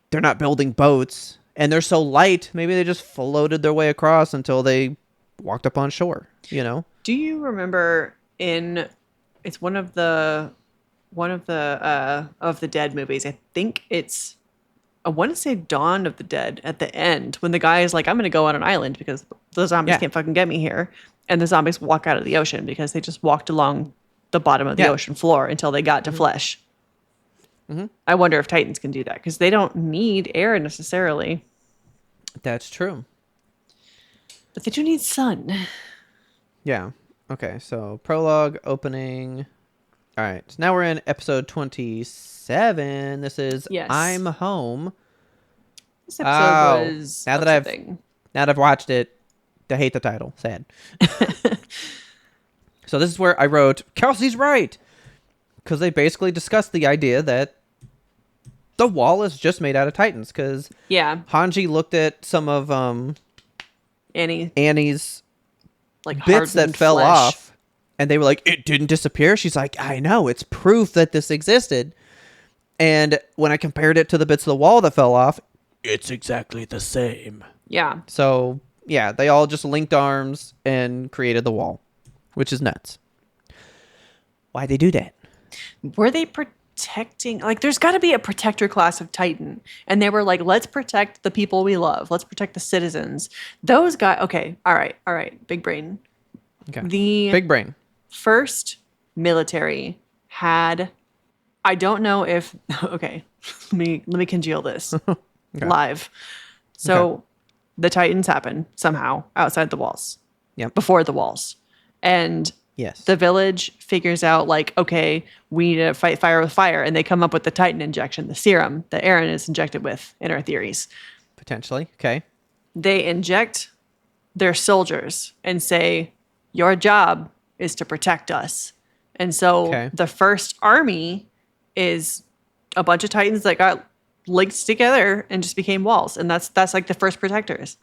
A: they're not building boats. And they're so light. Maybe they just floated their way across until they walked up on shore, you know?
B: Do you remember it's one of the Dead movies. I think I want to say Dawn of the Dead at the end when the guy is like, I'm going to go on an island because the zombies
A: Yeah.
B: can't fucking get me here. And the zombies walk out of the ocean because they just walked along the bottom of the
A: Yeah.
B: ocean floor until they got to flesh. I wonder if Titans can do that because they don't need air necessarily,
A: That's true.
B: but they do need sun.
A: Yeah. Okay. So prologue, opening. All right. So now we're in episode 27. This is
B: Yes.
A: I'm Home.
B: This episode
A: Oh,
B: was
A: now that I've-
B: upsetting.
A: Now that I've watched it, I hate the title. Sad. So this is where I wrote, Kelsey's right. Because they basically discussed the idea that the wall is just made out of Titans. Because
B: Yeah,
A: Hanji looked at some of
B: Annie,
A: Annie's
B: like
A: bits that
B: hardened
A: fell
B: flesh.
A: off. And they were like, it didn't disappear. She's like, I know. It's proof that this existed. And when I compared it to the bits of the wall that fell off, it's exactly the same.
B: Yeah,
A: So, yeah, they all just linked arms and created the wall, which is nuts. Why'd they do that?
B: were they protecting? Like, there's got to be a protector class of Titan, and they were like, let's protect the people we love. Let's protect the citizens. Those guys. Okay, all right. Big brain.
A: Okay.
B: The
A: Big brain.
B: first military had. I don't know if. Okay, let me congeal this live. So,
A: Okay.
B: the Titans happen somehow outside the walls.
A: Yep.
B: Before the walls, and
A: Yes.
B: the village figures out like, okay, we need to fight fire with fire, and they come up with the Titan injection, the serum that Aaron is injected with in our theories.
A: Potentially. Okay.
B: They inject their soldiers and say, your job is to protect us. And so
A: Okay.
B: the first army is a bunch of Titans that got linked together and just became walls, and that's like the first protectors.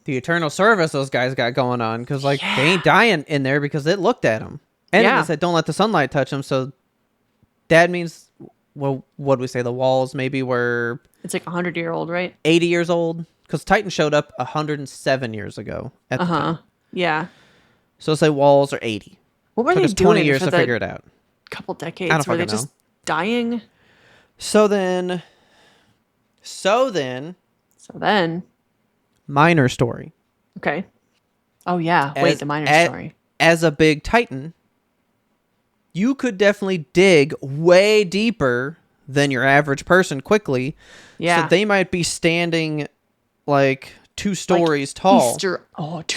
A: The eternal service those guys got going on. Because, like, they ain't dying in there because it looked at them. And
B: Yeah.
A: it said, don't let the sunlight touch them. So that means, well, what do we say? The walls maybe were
B: It's like 100-year-old, right?
A: 80 years old. Because Titan showed up 107 years ago. At the time.
B: Yeah.
A: So let's say walls are 80.
B: What were
A: Took
B: they
A: us
B: doing
A: 20 years
B: for
A: to
B: the
A: figure it out.
B: couple
A: I
B: decades?
A: don't
B: Were they
A: fucking
B: just dying?
A: So then,
B: So then,
A: minor story.
B: okay. Oh yeah. Wait,
A: As-
B: the minor
A: as-
B: story.
A: As a big Titan, you could definitely dig way deeper than your average person quickly.
B: Yeah.
A: So they might be standing like 2 stories tall.
B: Two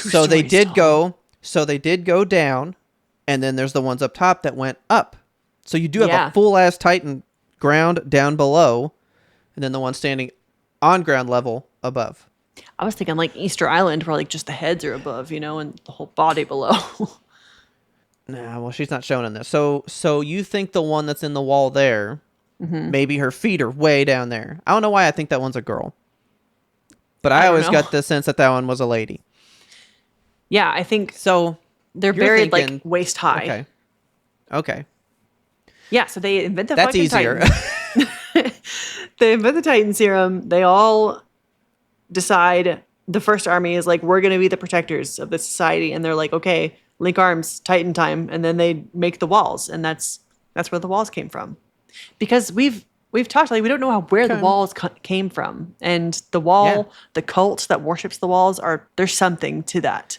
A: So they
B: stories
A: did
B: tall.
A: go. So they did go down, and then there's the ones up top that went up. So you do have
B: Yeah.
A: a full ass Titan ground down below, and then the one standing on ground level above.
B: I was thinking like Easter Island, where like just the heads are above, and the whole body below.
A: Nah, well, she's not shown in this. So you think the one that's in the wall there, maybe her feet are way down there. I don't know why I think that one's a girl, but I
B: don't
A: always
B: know.
A: got the sense that that one was a lady.
B: Yeah, I think
A: So
B: they're
A: you're
B: buried like
A: thinking-
B: waist high.
A: Okay.
B: Yeah, so they invent the
A: That's
B: fucking
A: easier.
B: Titan. They invent the Titan serum. They all decide. The first army is like, we're going to be the protectors of the society, and they're like, okay, link arms, Titan time, and then they make the walls, and that's where the walls came from. Because we've talked like we don't know where the
A: Okay.
B: walls came from, and the wall,
A: Yeah.
B: the cult that worships the walls there's something to that.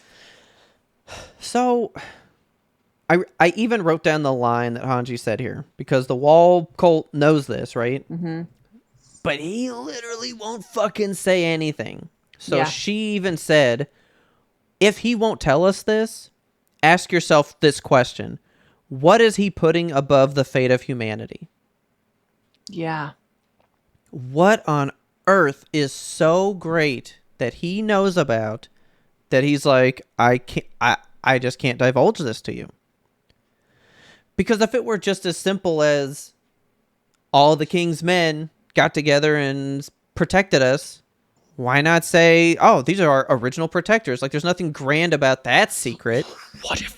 A: So I even wrote down the line that Hanji said here because the wall cult knows this, right? Mm-hmm. But he literally won't fucking say anything. So
B: Yeah.
A: she even said, if he won't tell us this, ask yourself this question. What is he putting above the fate of humanity?
B: Yeah.
A: What on earth is so great that he knows about that he's like, I just can't divulge this to you? Because if it were just as simple as all the king's men got together and protected us, why not say, oh, these are our original protectors? Like, there's nothing grand about that secret.
B: What if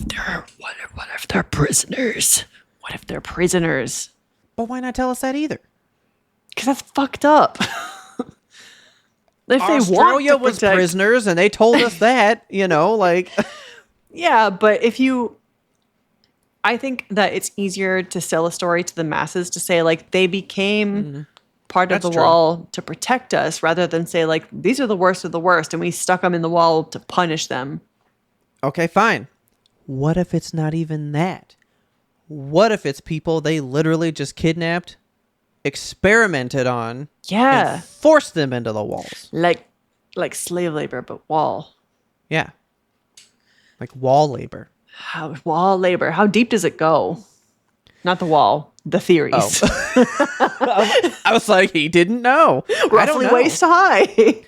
B: they're prisoners? What if they're prisoners?
A: But why not tell us that either?
B: Because that's fucked up. If
A: Australia was prisoners, and they told us that, like...
B: Yeah, but I think that it's easier to sell a story to the masses to say, like, they became part of
A: That's
B: the
A: true.
B: wall to protect us rather than say, like, these are the worst of the worst, and we stuck them in the wall to punish them.
A: Okay, fine. What if it's not even that? What if it's people they literally just kidnapped, experimented on,
B: Yeah.
A: and forced them into the walls?
B: Like slave labor, but wall.
A: Yeah. Like wall labor.
B: Wall labor. How deep does it go? Not the wall, the theories.
A: I was like, he didn't know. I don't
B: Roughly
A: know.
B: waist high.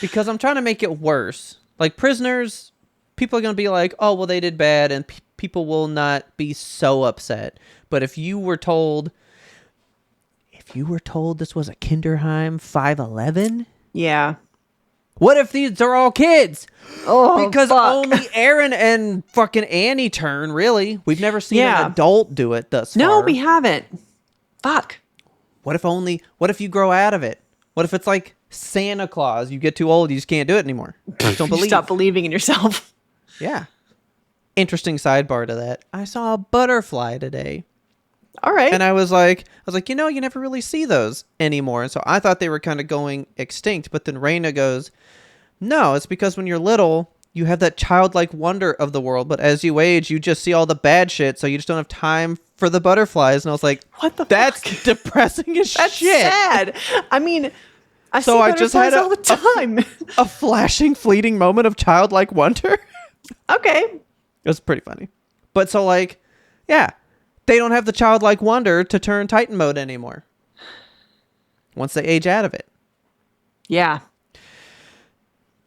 A: Because I'm trying to make it worse. Like prisoners, people are going to be like, oh, well, they did bad, and people will not be so upset. But if you were told this was a Kinderheim 511,
B: Yeah.
A: what if these are all kids?
B: Oh,
A: Because
B: fuck.
A: only Aaron and fucking Annie turn, really. We've never seen
B: Yeah.
A: an adult do it thus far.
B: No, we haven't. Fuck.
A: What if you grow out of it? What if it's like Santa Claus? You get too old, you just can't do it anymore. Just don't
B: You
A: believe.
B: stop believing in yourself.
A: Yeah. Interesting sidebar to that. I saw a butterfly today.
B: All right.
A: And I was like, you know, you never really see those anymore. And so I thought they were kind of going extinct. But then Raina goes, no, it's because when you're little, you have that childlike wonder of the world. But as you age, you just see all the bad shit. So you just don't have time for the butterflies. And I was like,
B: What the
A: that's
B: fuck?
A: depressing as
B: That's
A: shit.
B: sad. I mean, I
A: So
B: see
A: I just
B: butterflies
A: had
B: all the time.
A: A flashing, fleeting moment of childlike wonder.
B: Okay.
A: It was pretty funny. But so like, yeah, they don't have the childlike wonder to turn Titan mode anymore. Once they age out of it.
B: Yeah.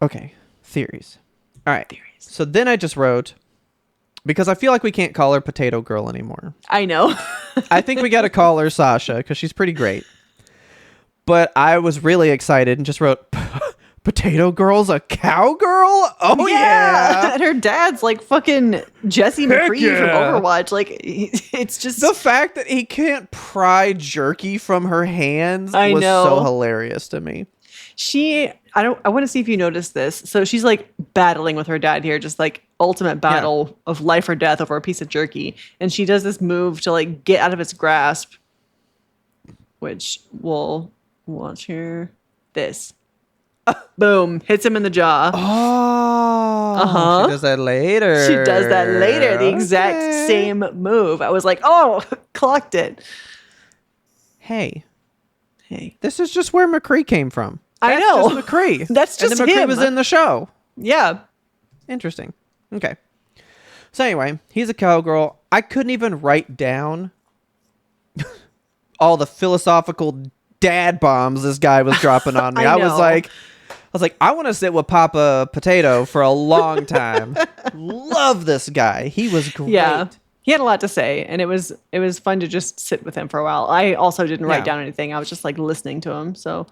A: Okay, theories. All right. So then I just wrote, because I feel like we can't call her Potato Girl anymore.
B: I know.
A: I think we got to call her Sasha because she's pretty great. But I was really excited and just wrote, Potato Girl's a cowgirl? Oh, yeah.
B: And her dad's like fucking Jesse
A: Heck
B: McCree
A: yeah.
B: from Overwatch. Like, it's just.
A: The fact that he can't pry jerky from her hands
B: I
A: was
B: know.
A: so hilarious to me.
B: I want to see if you noticed this. So she's like battling with her dad here, just like ultimate battle of life or death over a piece of jerky. And she does this move to like get out of its grasp, which we'll watch here. This. Boom. Hits him in the jaw.
A: Oh.
B: Uh-huh.
A: She does that later.
B: She does that later. The exact
A: Okay.
B: same move. I was like, oh, clocked it.
A: Hey,
B: Hey.
A: this is just where McCree came from.
B: I
A: That's
B: know.
A: just McCree.
B: That's just
A: and then McCree
B: him.
A: was in the show.
B: Yeah.
A: Interesting. Okay. So anyway, he's a cowgirl. I couldn't even write down all the philosophical dad bombs this guy was dropping on me.
B: I
A: I was
B: know.
A: like, I want to sit with Papa Potato for a long time. Love this guy. He was great.
B: Yeah. He had a lot to say, and it was fun to just sit with him for a while. I also didn't write
A: Yeah.
B: down anything. I was just like listening to him. So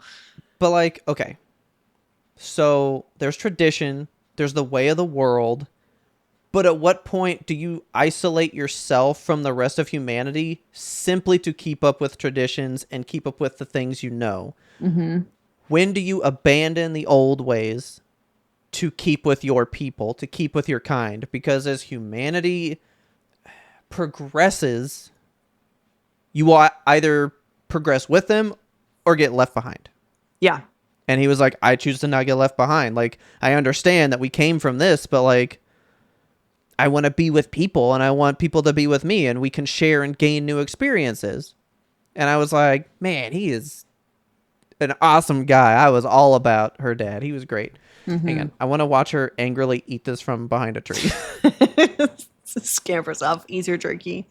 A: But like, okay. So there's tradition, there's the way of the world. But at what point do you isolate yourself from the rest of humanity simply to keep up with traditions and keep up with the things you know? Mm-hmm. When do you abandon the old ways to keep with your people, to keep with your kind? Because as humanity progresses, you will either progress with them or get left behind.
B: yeah.
A: And he was like, I choose to not get left behind. Like, I understand that we came from this, but like, I want to be with people and I want people to be with me and we can share and gain new experiences. And I was like, man, he is an awesome guy. I was all about her dad. He was great. Hang on. I want to watch her angrily eat this from behind a tree.
B: Scampers off, easier jerky.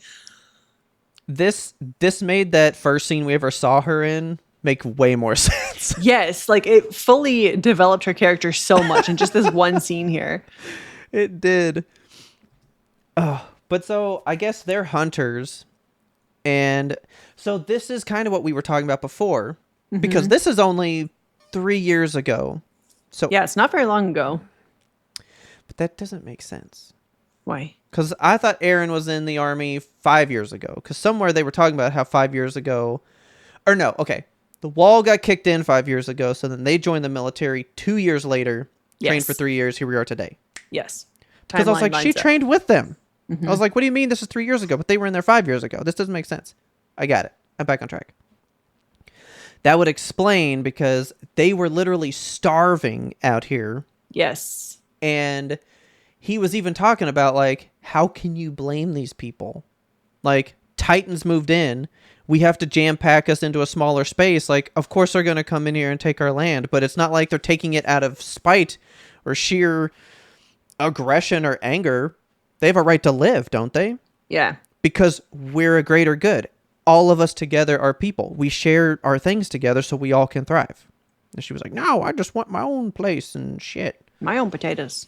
A: This made that first scene we ever saw her in make way more sense.
B: Yes, like it fully developed her character so much in just this one scene here.
A: It did. Oh, but so I guess they're hunters. And so this is kind of what we were talking about before, because this is only 3 years ago. So
B: Yeah, it's not very long ago.
A: but that doesn't make sense.
B: Why?
A: Because I thought Aaron was in the army 5 years ago. Because somewhere they were talking about how 5 years ago, or no, okay, the wall got kicked in 5 years ago. So then they joined the military 2 years later, trained
B: Yes.
A: for 3 years. Here we are today.
B: Yes.
A: Because I was
B: Timeline
A: like, she
B: lines up.
A: trained with them. I was like, what do you mean this is 3 years ago? But they were in there 5 years ago. This doesn't make sense. I got it. I'm back on track. That would explain because they were literally starving out here.
B: Yes.
A: And he was even talking about, like, how can you blame these people? Like, Titans moved in. We have to jam pack us into a smaller space. Like, of course they're going to come in here and take our land, but it's not like they're taking it out of spite or sheer aggression or anger. They have a right to live, don't they?
B: Yeah.
A: Because we're a greater good. All of us together are people. We share our things together so we all can thrive. And she was like, no, I just want my own place and shit.
B: My own potatoes.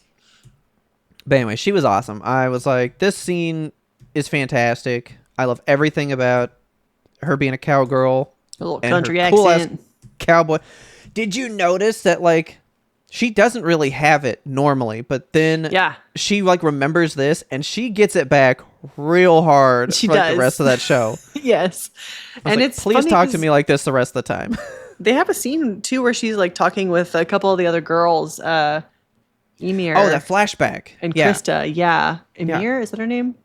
A: But anyway, she was awesome. I was like, this scene is fantastic. I love everything about her being a cowgirl.
B: A little
A: and
B: country
A: her cool-ass
B: accent.
A: cowboy. Did you notice that, like, she doesn't really have it normally, but then
B: Yeah.
A: she, like, remembers this and she gets it back real hard
B: She
A: for, like,
B: does.
A: the rest of that show.
B: Yes.
A: And
B: It's
A: please
B: funny
A: talk to
B: 'cause
A: me like this the rest of the time.
B: They have a scene too where she's like talking with a couple of the other girls, Emir
A: Oh, that flashback.
B: and
A: Yeah.
B: Krista. Yeah. Emir, is that her name?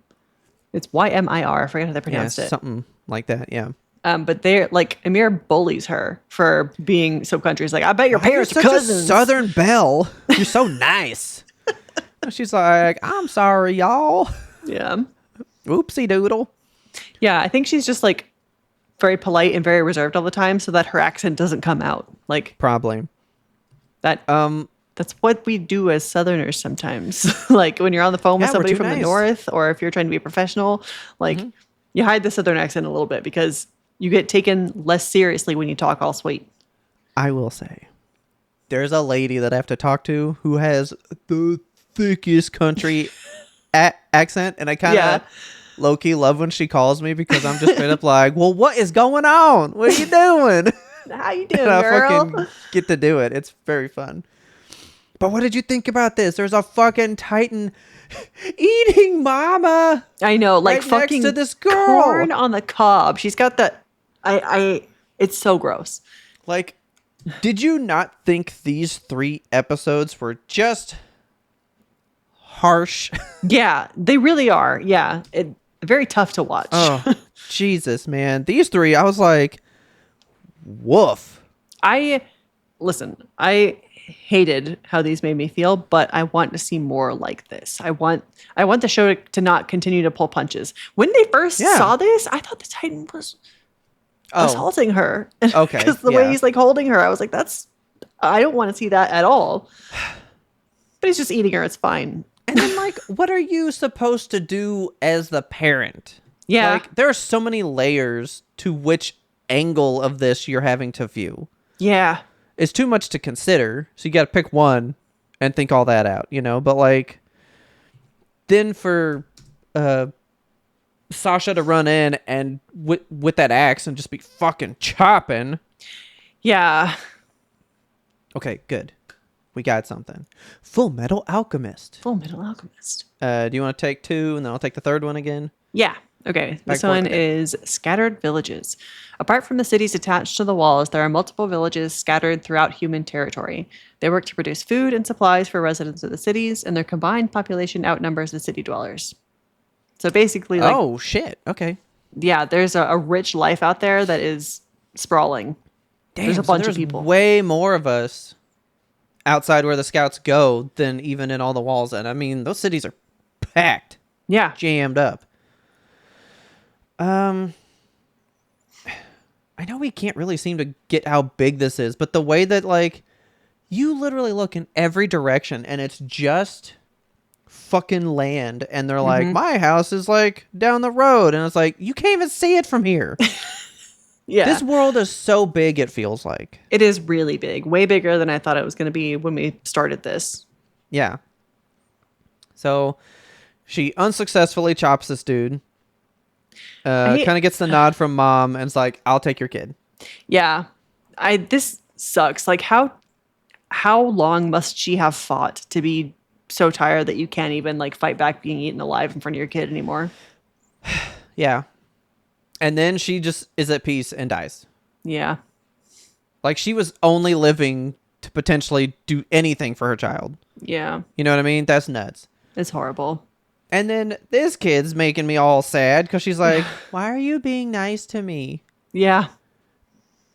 B: It's YMIR. I forget how they
A: Yeah,
B: pronounced it.
A: something like that. Yeah.
B: But they're like Emir bullies her for being so country. He's like, I bet your parents are
A: You're such
B: cousins.
A: a Southern belle. You're so nice. And she's like, I'm sorry, y'all.
B: Yeah.
A: Oopsie doodle.
B: Yeah. I think she's just like very polite and very reserved all the time so that her accent doesn't come out. Like
A: Probably.
B: that. That's what we do as Southerners sometimes. Like when you're on the phone with
A: Yeah, we're
B: somebody
A: too
B: from the
A: nice.
B: North, or if you're trying to be professional, like you hide the Southern accent a little bit because you get taken less seriously when you talk all sweet.
A: I will say, there's a lady that I have to talk to who has the thickest country accent, and I kind of
B: Yeah.
A: low-key love when she calls me because I'm just straight up like, well, what is going on? What are you doing?
B: How you doing,
A: And I
B: girl?
A: fucking get to do it. It's very fun. But what did you think about this? There's a fucking Titan eating mama.
B: I know, like
A: right next
B: fucking
A: to this girl.
B: corn on the cob. She's got that. It's so gross.
A: Like, did you not think these 3 episodes were just harsh?
B: Yeah, they really are. Yeah, very tough to watch.
A: Oh, Jesus, man. These 3, I was like, woof.
B: I hated how these made me feel, but I want to see more like this. I want the show to not continue to pull punches. When they first
A: Yeah.
B: saw this, I thought the Titan was assaulting her.
A: Okay,
B: Because the way
A: yeah.
B: he's like holding her, I was like, I don't want to see that at all. But he's just eating her. It's fine.
A: And then, like, what are you supposed to do as the parent?
B: Yeah.
A: Like, there are so many layers to which angle of this you're having to view.
B: Yeah.
A: It's too much to consider, so you got to pick one and think all that out, you know? But, like, then for Sasha to run in and with that axe and just be fucking chopping.
B: Yeah.
A: Okay, good. We got something. Full Metal Alchemist.
B: Full Metal Alchemist.
A: Do you want to take 2, and then I'll take the third one again?
B: Yeah. Okay. This
A: Back
B: one
A: forth.
B: is Scattered Villages. Apart from the cities attached to the walls, there are multiple villages scattered throughout human territory. They work to produce food and supplies for residents of the cities, and their combined population outnumbers the city dwellers. So basically, like,
A: Oh, shit. Okay.
B: yeah, there's a rich life out there that is sprawling.
A: Damn,
B: There's a
A: so
B: bunch of
A: there's
B: people.
A: way more of us outside where the scouts go than even in all the walls. And I mean, those cities are packed,
B: Yeah.
A: jammed up. I know we can't really seem to get how big this is, but the way that, like, you literally look in every direction and it's just fucking land, and they're like, my house is like down the road, and it's like, you can't even see it from here.
B: Yeah.
A: This world is so big, it feels like.
B: It is really big, way bigger than I thought it was going to be when we started this.
A: Yeah. So she unsuccessfully chops this dude.
B: hate-
A: Kind of gets the nod from mom and it's like, I'll take your kid.
B: Yeah. This sucks. Like how long must she have fought to be so tired that you can't even like fight back being eaten alive in front of your kid anymore?
A: Yeah. And then she just is at peace and dies.
B: Yeah.
A: Like, she was only living to potentially do anything for her child.
B: Yeah.
A: You know what I mean? That's nuts.
B: It's horrible.
A: And then this kid's making me all sad because she's like, why are you being nice to me?
B: Yeah.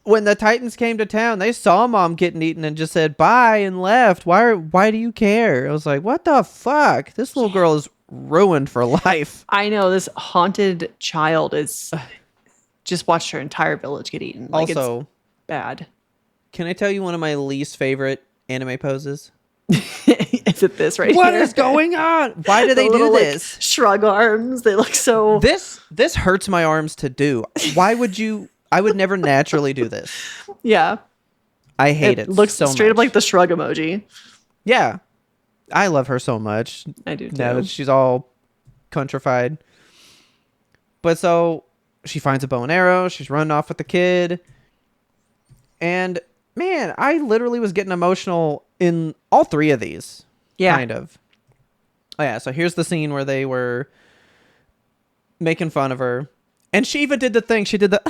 A: when the Titans came to town, they saw Mom getting eaten and just said bye and left. Why do you care? I was like, what the fuck? This little girl is ruined for life.
B: I know this haunted child is just watched her entire village get eaten. Like,
A: Also,
B: it's bad.
A: can I tell you one of my least favorite anime poses?
B: Is it this right
A: What
B: here?
A: is going on? Why do they
B: The
A: do
B: little,
A: this?
B: Like, shrug arms. They look so.
A: This hurts my arms to do. Why would you? I would never naturally do this.
B: Yeah.
A: I hate it.
B: Looks
A: so
B: straight
A: much.
B: up like the shrug emoji.
A: Yeah, I love her so much.
B: I do too.
A: Now that she's all countrified. But so she finds a bow and arrow. She's running off with the kid. And man, I literally was getting emotional in all three of these.
B: Yeah.
A: Kind of. Oh yeah, so here's the scene where they were making fun of her. And she even did the thing. She did the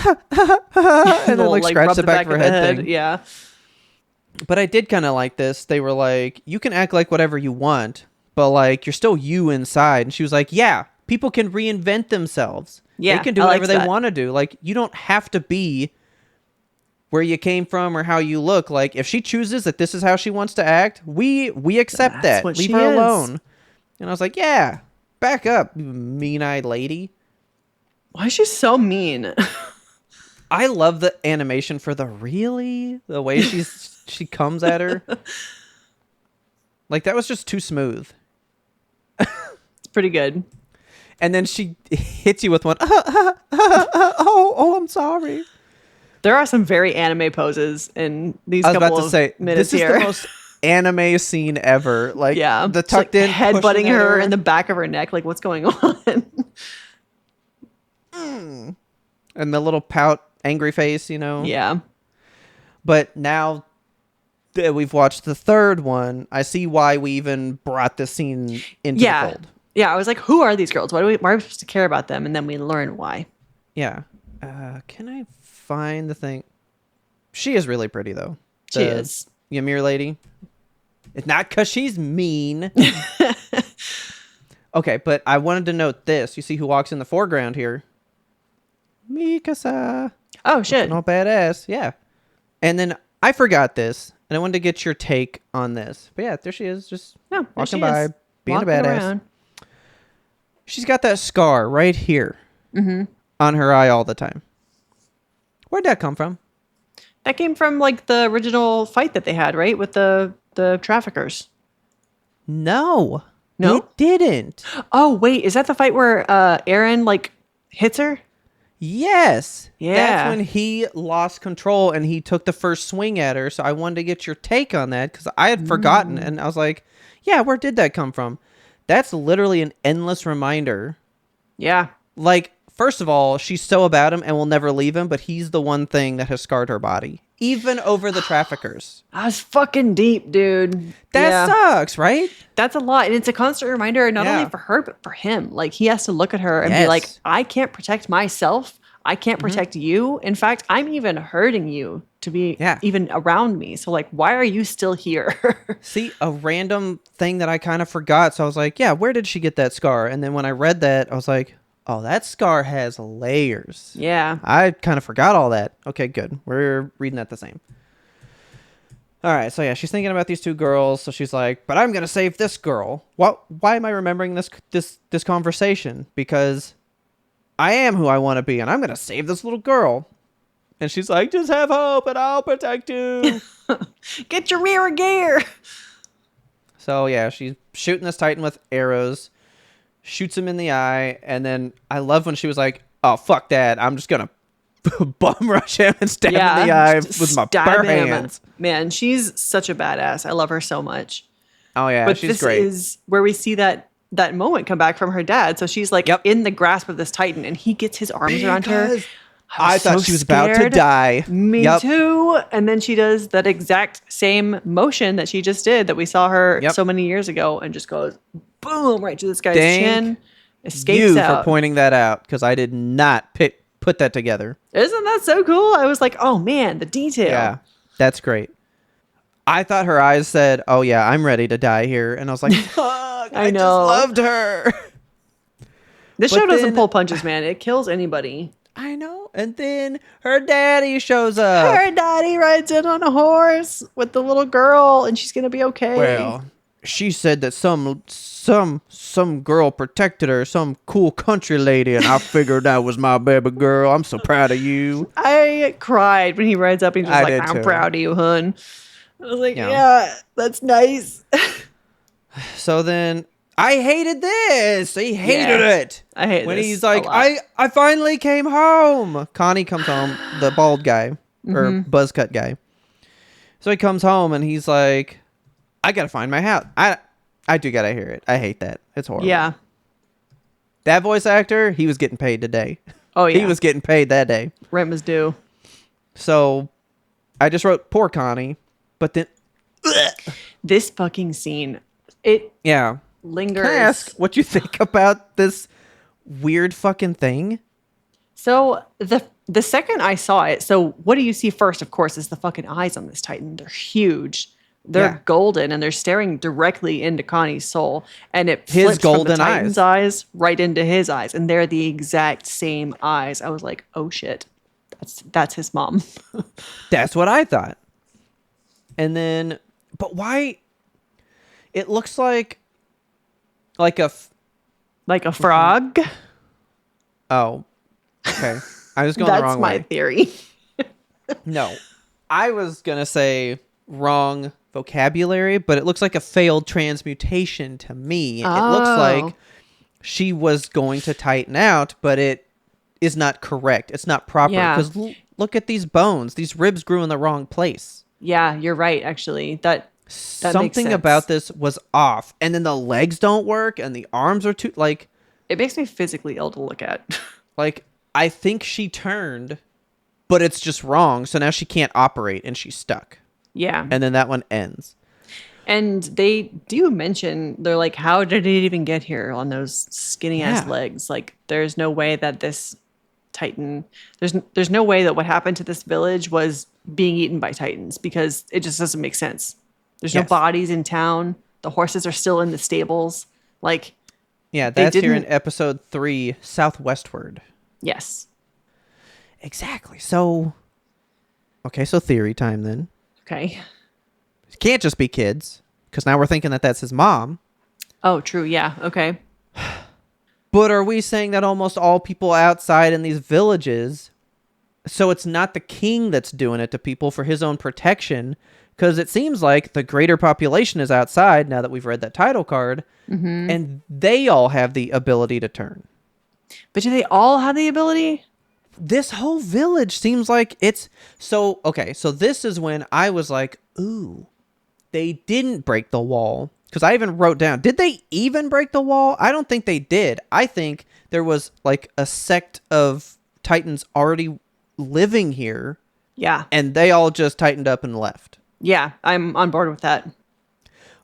A: and then like scratched
B: rub
A: the back of her head thing.
B: Yeah.
A: But I did kind of like this. They were like, you can act like whatever you want, but like you're still you inside. And she was like, yeah, people can reinvent themselves.
B: Yeah,
A: They can do
B: I
A: whatever
B: liked
A: they
B: that.
A: want to do. Like you don't have to be where you came from or how you look. Like if she chooses that this is how she wants to act, we accept
B: That's
A: that.
B: what
A: Leave
B: she
A: her
B: is.
A: alone. And I was like, yeah, back up, you mean-eyed lady.
B: Why is she so mean?
A: I love the animation for the way she comes at her. Like that was just too smooth.
B: It's pretty good.
A: And then she hits you with one. Oh, I'm sorry.
B: There are some very anime poses in these
A: I was
B: couple
A: about to say
B: of minutes
A: this is
B: here.
A: the most anime scene ever. Like
B: yeah.
A: the
B: She's, like,
A: tucked in
B: head
A: pushing
B: butting
A: at
B: her in the back of her neck. Like, what's going on?
A: and the little pout, angry face.
B: Yeah.
A: But now that we've watched the third one, I see why we even brought this scene into the
B: Yeah.
A: fold.
B: Yeah. I was like, who are these girls? Why are we supposed to care about them? And then we learn why.
A: Yeah. Can I find the thing? She is really pretty though.
B: She is.
A: Ymir lady. It's not because she's mean. Okay, but I wanted to note this. You see who walks in the foreground here? Mikasa.
B: Oh, shit.
A: Looking all badass. Yeah. And then I forgot this, and I wanted to get your take on this. But yeah, there she is, just
B: Yeah, there
A: walking
B: she
A: by,
B: is.
A: being
B: Walking
A: a badass.
B: around.
A: She's got that scar right here on her eye all the time. Where'd that come from?
B: That came from like the original fight that they had, right? With the traffickers.
A: No.
B: No?
A: It didn't.
B: Oh, wait. Is that the fight where Aaron like hits her?
A: Yes.
B: Yeah.
A: That's when he lost control and he took the first swing at her. So I wanted to get your take on that because I had forgotten. And I was like, yeah, where did that come from? That's literally an endless reminder.
B: Yeah.
A: Like, first of all, she's so about him and will never leave him, but he's the one thing that has scarred her body, even over the traffickers.
B: That was fucking deep, dude.
A: That
B: Yeah.
A: sucks, right?
B: That's a lot. And it's a constant reminder, not
A: Yeah.
B: only for her, but for him. Like, he has to look at her and be
A: Yes.
B: like, I can't protect myself. I can't protect you. In fact, I'm even hurting you to be even around me. So, like, why are you still here?
A: See, a random thing that I kind of forgot. So I was like, yeah, where did she get that scar? And then when I read that, I was like, oh, that scar has layers.
B: Yeah.
A: I kind of forgot all that. Okay, good. We're reading that the same. All right, so yeah, she's thinking about these two girls. So she's like, but I'm going to save this girl. Why am I remembering this conversation? Because I am who I want to be, and I'm going to save this little girl. And she's like, just have hope, and I'll protect you.
B: Get your rear gear.
A: So yeah, she's shooting this Titan with arrows, shoots him in the eye, and then I love when she was like, oh, fuck that. I'm just going to bum rush him and stab him in the eye with my bare hands.
B: Man, she's such a badass. I love her so much.
A: Oh yeah,
B: But
A: she's
B: this
A: great.
B: is where we see that moment come back from her dad. So she's like in the grasp of this Titan, and he gets his arms around her.
A: Because
B: I
A: I thought
B: so
A: she was about to
B: scared.
A: die.
B: Me
A: Yep.
B: too. And then she does that exact same motion that she just did that we saw her
A: Yep.
B: so many years ago, and just goes boom right to this guy's
A: Thank
B: chin. Escapes
A: you
B: out.
A: for pointing that out, because I did not put that together.
B: Isn't that so cool? I was like, oh man, the detail.
A: Yeah, that's great. I thought her eyes said, oh yeah, I'm ready to die here. And I was like, fuck, I
B: know.
A: just loved her.
B: This
A: But
B: show doesn't
A: then-
B: pull punches, man. It kills anybody.
A: I know. And then her daddy shows up.
B: Her daddy rides in on a horse with the little girl, and she's gonna be okay.
A: Well, she said that some girl protected her, some cool country lady, and I figured that was my baby girl. I'm so proud of you.
B: I cried when he rides up and he's just
A: I
B: like,
A: did
B: I'm
A: too.
B: proud of you, hun. I was like,
A: Yeah.
B: yeah, that's nice.
A: So then I hated this. I hated it.
B: I hate
A: when
B: this
A: he's
B: a
A: like,
B: lot.
A: I finally came home. Connie comes home, the bald guy or buzz cut guy. So he comes home and he's like, I gotta find my house. I do gotta hear it. I hate that. It's horrible.
B: Yeah.
A: That voice actor, he was getting paid today.
B: Oh, yeah.
A: He was getting paid that day.
B: Rent was due.
A: So I just wrote poor Connie, but then
B: This fucking scene, it
A: yeah.
B: lingers.
A: Can I ask what you think about this weird fucking thing?
B: So the second I saw it, so what do you see first, of course, is the fucking eyes on this Titan. They're huge. They're
A: Yeah.
B: golden and they're staring directly into Connie's soul. And it
A: His
B: flips
A: golden
B: from the Titan's eyes right into his eyes. And they're the exact same eyes. I was like, oh shit. That's his mom.
A: That's what I thought. And then, but why? It looks like a.
B: Like a frog.
A: Oh, okay. I was going the
B: That's
A: wrong
B: my
A: way.
B: theory.
A: No, I was gonna say wrong vocabulary, but it looks like a failed transmutation to me. It looks
B: Oh.
A: like she was going to tighten out, but it is not correct. It's not proper
B: Yeah.
A: because look at these bones. These ribs grew in the wrong place.
B: Yeah, you're right, actually. That makes
A: Something
B: sense.
A: about this was off, and then the legs don't work, and the arms are too
B: It makes me physically ill to look at.
A: like I think she turned, but it's just wrong. So now she can't operate, and she's stuck.
B: Yeah.
A: And then that one ends.
B: And they do mention, they're like, how did it even get here on those skinny ass
A: Yeah.
B: legs? Like, there's no way that this Titan, there's no way that what happened to this village was being eaten by Titans because it just doesn't make sense. There's no
A: Yes.
B: bodies in town. The horses are still in the stables. Like,
A: Yeah,
B: They
A: that's here in
B: didn't-
A: episode 3, Southwestward.
B: yes.
A: Exactly. So, okay, so theory time then.
B: Okay.
A: It can't just be kids, because now we're thinking that that's his mom.
B: Oh, true. Yeah. Okay.
A: But are we saying that almost all people outside in these villages, so it's not the king that's doing it to people for his own protection? Because it seems like the greater population is outside now that we've read that title card, and they all have the ability to turn.
B: But do they all have the ability?
A: This whole village seems like it's so okay. So this is when I was like, ooh, they didn't break the wall. Because I even wrote down, did they even break the wall? I don't think they did. I think there was like a sect of Titans already living here,
B: Yeah.
A: and they all just tightened up and left.
B: Yeah. I'm on board with that.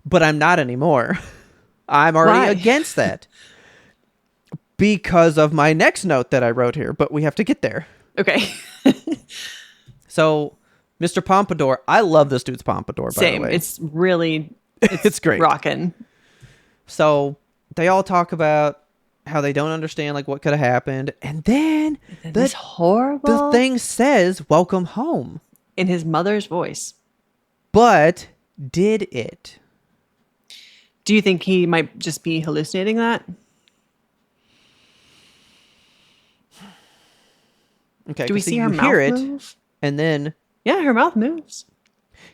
A: But I'm not anymore. I'm already
B: Why?
A: against that. Because of my next note that I wrote here, but we have to get there.
B: Okay.
A: So, Mr. Pompadour, I love this dude's pompadour, by
B: Same.
A: the way.
B: It's really,
A: It's great.
B: rocking.
A: So, they all talk about how they don't understand like what could have happened, and then
B: This horrible
A: the thing says welcome home.
B: in his mother's voice.
A: But did it?
B: Do you think he might just be hallucinating that?
A: Okay,
B: Do we
A: 'cause
B: see
A: you
B: her
A: hear
B: mouth
A: it,
B: move?
A: and then
B: Yeah, her mouth moves.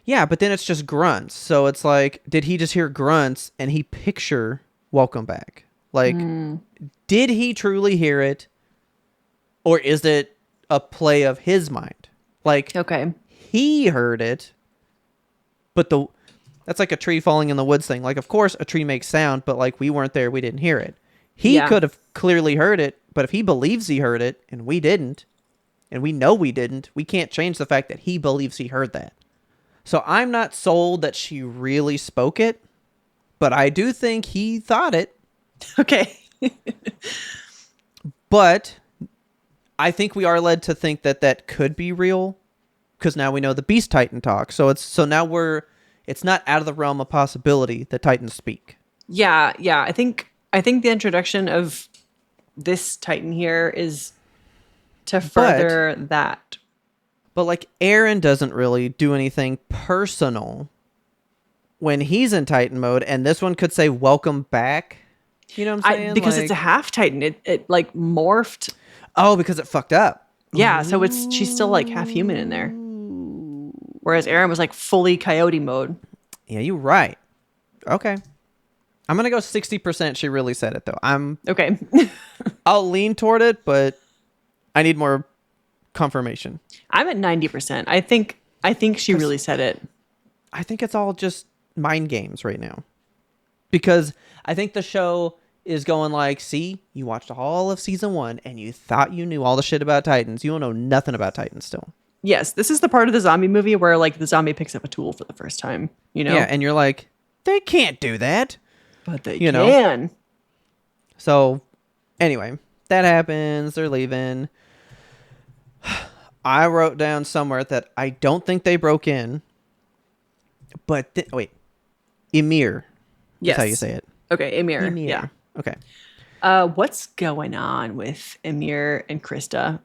A: yeah, but then it's just grunts. So it's like, did he just hear grunts and he picture welcome back? Like, did he truly hear it, or is it a play of his mind? Like,
B: Okay.
A: he heard it, but that's like a tree falling in the woods thing. Like, of course, a tree makes sound, but like we weren't there, we didn't hear it. He
B: Yeah.
A: could have clearly heard it, but if he believes he heard it and we didn't, and we know we didn't, we can't change the fact that he believes he heard that. So I'm not sold that she really spoke it, but I do think he thought it.
B: Okay.
A: But I think we are led to think that that could be real, because now we know the Beast Titan talk. So it's not out of the realm of possibility that Titans speak.
B: Yeah, yeah. I think the introduction of this Titan here is to further that.
A: But like Aaron doesn't really do anything personal when he's in Titan mode, and this one could say welcome back. You know what I'm saying?
B: Because it's a half Titan. It like morphed.
A: Oh, because it fucked up.
B: Yeah, so she's still like half human in there. Whereas Aaron was like fully coyote mode.
A: Yeah, you're right. Okay. I'm going to go 60% she really said it though.
B: Okay.
A: I'll lean toward it, but I need more confirmation.
B: I'm at 90%. I think she really said it.
A: I think it's all just mind games right now. Because I think the show is going like, see, you watched all of season 1 and you thought you knew all the shit about Titans. You don't know nothing about Titans still.
B: Yes, this is the part of the zombie movie where like the zombie picks up a tool for the first time, you know?
A: Yeah, and you're like, they can't do that.
B: But they
A: can.
B: Know?
A: So, anyway, that happens. They're leaving. I wrote down somewhere that I don't think they broke in. But, wait. Emir.
B: Yes.
A: That's how you say it.
B: Okay, Emir.
A: Emir.
B: Yeah.
A: Okay.
B: What's going on with Emir and Krista?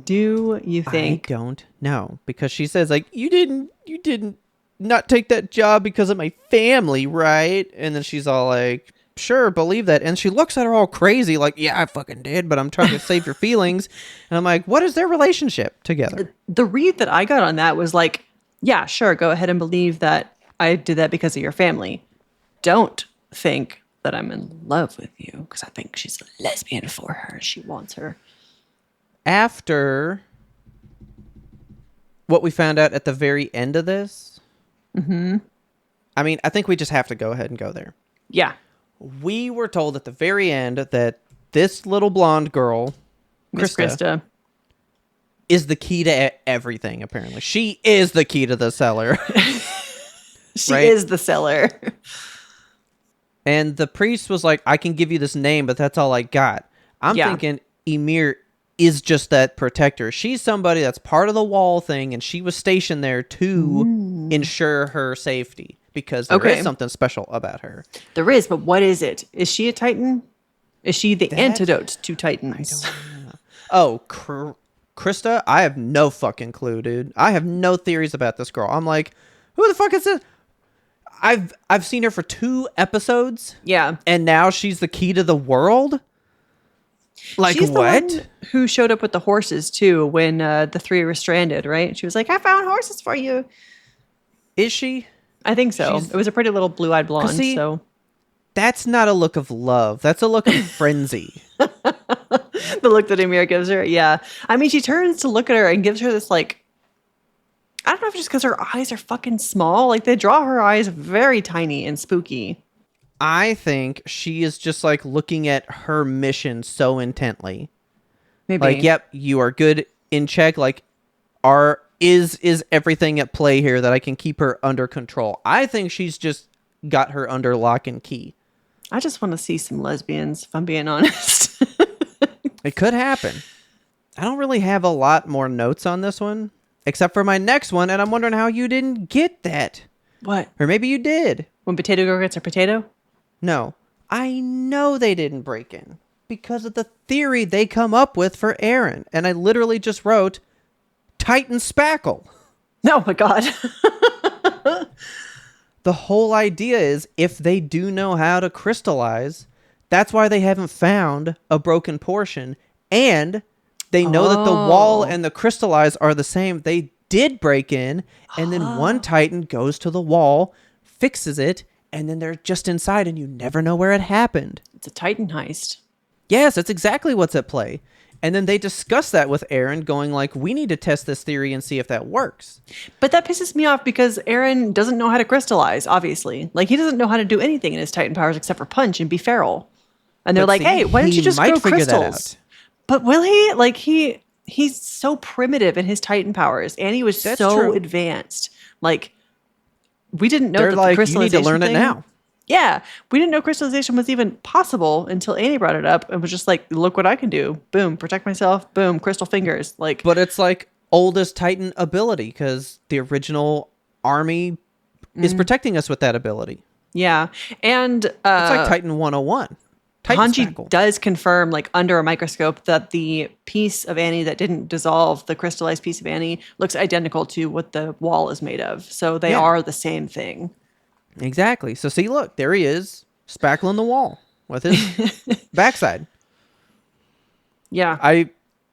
B: Do you think?
A: I don't know, because she says like, you didn't not take that job because of my family, right? And then she's all like, sure, believe that. And she looks at her all crazy like, yeah, I fucking did, but I'm trying to save your feelings. And I'm like, what is their relationship together?
B: The read that I got on that was like, yeah, sure, go ahead and believe that I did that because of your family. Don't think that I'm in love with you because I think she's a lesbian for her. She wants her.
A: After what we found out at the very end of this, I mean, I think we just have to go ahead and go there.
B: Yeah.
A: We were told at the very end that this little blonde girl,
B: Miss Krista,
A: is the key to everything, apparently. She is the key to the cellar.
B: She is the seller.
A: And the priest was like, I can give you this name, but that's all I got. I'm thinking Emir is just that protector. She's somebody that's part of the wall thing, and she was stationed there to ensure her safety because there is something special about her.
B: There is, but what is it? Is she a Titan? Is she the antidote to Titans?
A: I don't know. Oh, Krista? I have no fucking clue, dude. I have no theories about this girl. I'm like, who the fuck is this? I've seen her for 2 episodes.
B: Yeah.
A: And now she's the key to the world? Like,
B: she's
A: what?
B: The one who showed up with the horses too when the 3 were stranded, right? She was like, I found horses for you.
A: Is she?
B: I think so. It was a pretty little blue-eyed blonde.
A: See,
B: so
A: that's not a look of love. That's a look of frenzy.
B: The look that Amira gives her, yeah. I mean, she turns to look at her and gives her this like, I don't know if it's just because her eyes are fucking small. Like they draw her eyes very tiny and spooky.
A: I think she is just like looking at her mission so intently.
B: Maybe.
A: Like, yep, you are good in check. Like, is everything at play here that I can keep her under control? I think she's just got her under lock and key.
B: I just want to see some lesbians, if I'm being honest.
A: It could happen. I don't really have a lot more notes on this one, except for my next one, and I'm wondering how you didn't get that.
B: What?
A: Or maybe you did.
B: When Potato Girl gets her potato?
A: No. I know they didn't break in because of the theory they come up with for Aaron. And I literally just wrote Titan Spackle.
B: Oh my God.
A: The whole idea is if they do know how to crystallize, that's why they haven't found a broken portion. And they know that the wall and the crystallize are the same. They did break in, and then one Titan goes to the wall, fixes it, and then they're just inside, and you never know where it happened.
B: It's a Titan heist.
A: Yes, that's exactly what's at play. And then they discuss that with Aaron, going like, we need to test this theory and see if that works.
B: But that pisses me off because Aaron doesn't know how to crystallize, obviously. Like, he doesn't know how to do anything in his Titan powers except for punch and be feral. And they're like, hey, why don't you just grow crystals? But will he? Like, he's so primitive in his Titan powers, and he was so advanced. Like, we didn't know that the crystallization
A: you need to learn it now.
B: Yeah, we didn't know crystallization was even possible until Annie brought it up and was just like, look what I can do. Boom, protect myself. Boom, crystal fingers. Like,
A: but it's like oldest Titan ability because the original army is protecting us with that ability.
B: Yeah, and
A: it's like Titan 101. Titan
B: Hanji
A: spackle.
B: does confirm, like under a microscope, that the piece of Annie that didn't dissolve, the crystallized piece of Annie, looks identical to what the wall is made of. So they
A: Yeah.
B: are the same thing.
A: Exactly. So see, look, there he is, spackling the wall with his backside.
B: Yeah.
A: I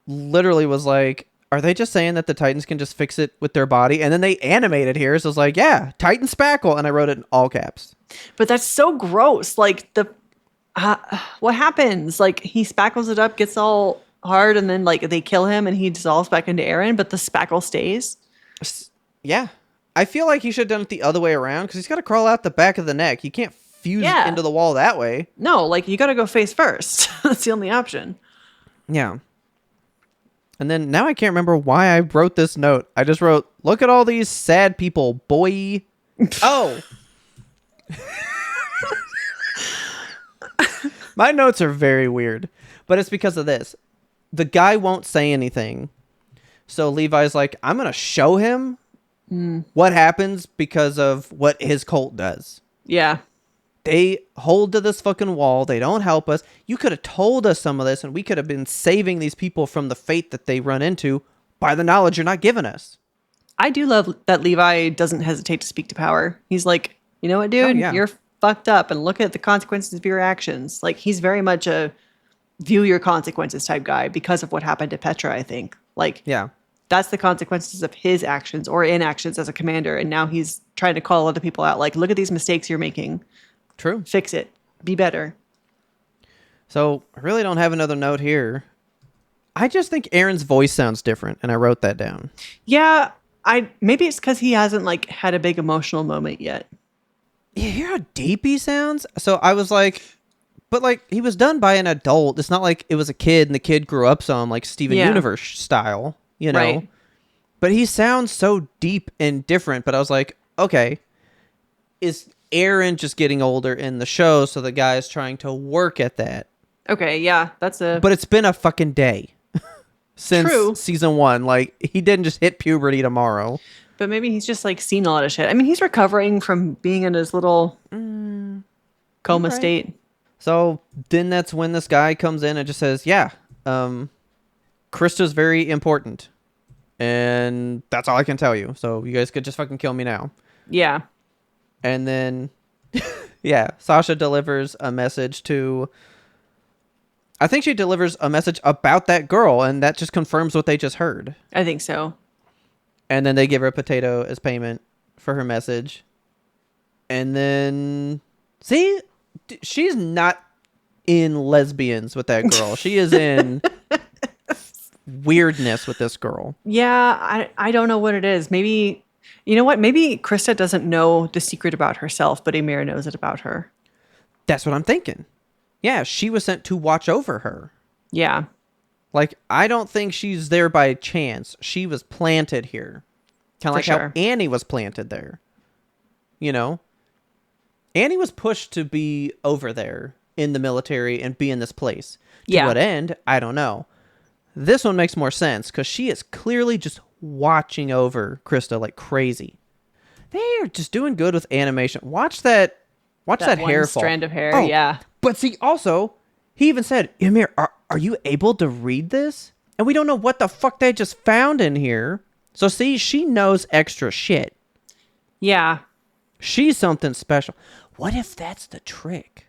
A: literally was like, are they just saying that the Titans can just fix it with their body? And then they animated here. So it's like, yeah, Titan spackle. And I wrote it in all caps.
B: But that's so gross. Like what happens? Like he spackles it up, gets all hard, and then like they kill him and he dissolves back into Aaron, but the spackle stays.
A: Yeah. I feel like he should have done it the other way around because he's got to crawl out the back of the neck. He can't fuse
B: Yeah.
A: into the wall that way.
B: No, like you got to go face first. That's the only option.
A: Yeah. And then now I can't remember why I wrote this note. I just wrote, look at all these sad people, boy. Oh. My notes are very weird, but it's because of this. The guy won't say anything. So Levi's like, I'm going to show him what happens because of what his cult does.
B: Yeah.
A: They hold to this fucking wall. They don't help us. You could have told us some of this, and we could have been saving these people from the fate that they run into by the knowledge you're not giving us.
B: I do love that Levi doesn't hesitate to speak to power. He's like, you know what, dude?
A: yeah.
B: You're fucked up and look at the consequences of your actions. Like he's very much a view your consequences type guy because of what happened to Petra, I think. Like,
A: Yeah.
B: that's the consequences of his actions or inactions as a commander. And now he's trying to call other people out. Like, look at these mistakes you're making.
A: True.
B: Fix it. Be better.
A: So I really don't have another note here. I just think Aaron's voice sounds different, and I wrote that down.
B: Yeah. Maybe it's because he hasn't like had a big emotional moment yet.
A: You hear how deep he sounds? So I was like, but like he was done by an adult. It's not like it was a kid and the kid grew up some like Steven
B: Yeah.
A: Universe style, you know?
B: Right.
A: But he sounds so deep and different. But I was like, okay, is Aaron just getting older in the show? So the guy's trying to work at that.
B: Okay. Yeah. That's a.
A: But it's been a fucking day since
B: True.
A: season 1. Like he didn't just hit puberty tomorrow.
B: But maybe he's just like seen a lot of shit. I mean, he's recovering from being in his little coma
A: right.
B: state.
A: So then that's when this guy comes in and just says, yeah, Krista's very important. And that's all I can tell you. So you guys could just fucking kill me now.
B: Yeah.
A: And then, yeah, Sasha delivers a message to... I think she delivers a message about that girl, and that just confirms what they just heard.
B: I think so.
A: And then they give her a potato as payment for her message. And then... See? She's not in lesbians with that girl. She is in weirdness with this girl.
B: Yeah. I don't know what it is. Maybe, you know what? Maybe Krista doesn't know the secret about herself, but Amir knows it about her.
A: That's what I'm thinking. Yeah, she was sent to watch over her.
B: Yeah.
A: Like, I don't think she's there by chance. She was planted here. Kind of like
B: sure.
A: how Annie was planted there. You know? Annie was pushed to be over there in the military and be in this place. To
B: Yeah.
A: what end? I don't know. This one makes more sense because she is clearly just watching over Krista like crazy. They are just doing good with animation. Watch that
B: One
A: hair fall.
B: strand of hair.
A: Oh,
B: Yeah.
A: But see, also, he even said, Amir, are you able to read this? And we don't know what the fuck they just found in here. So see, she knows extra shit.
B: Yeah.
A: She's something special. What if that's the trick?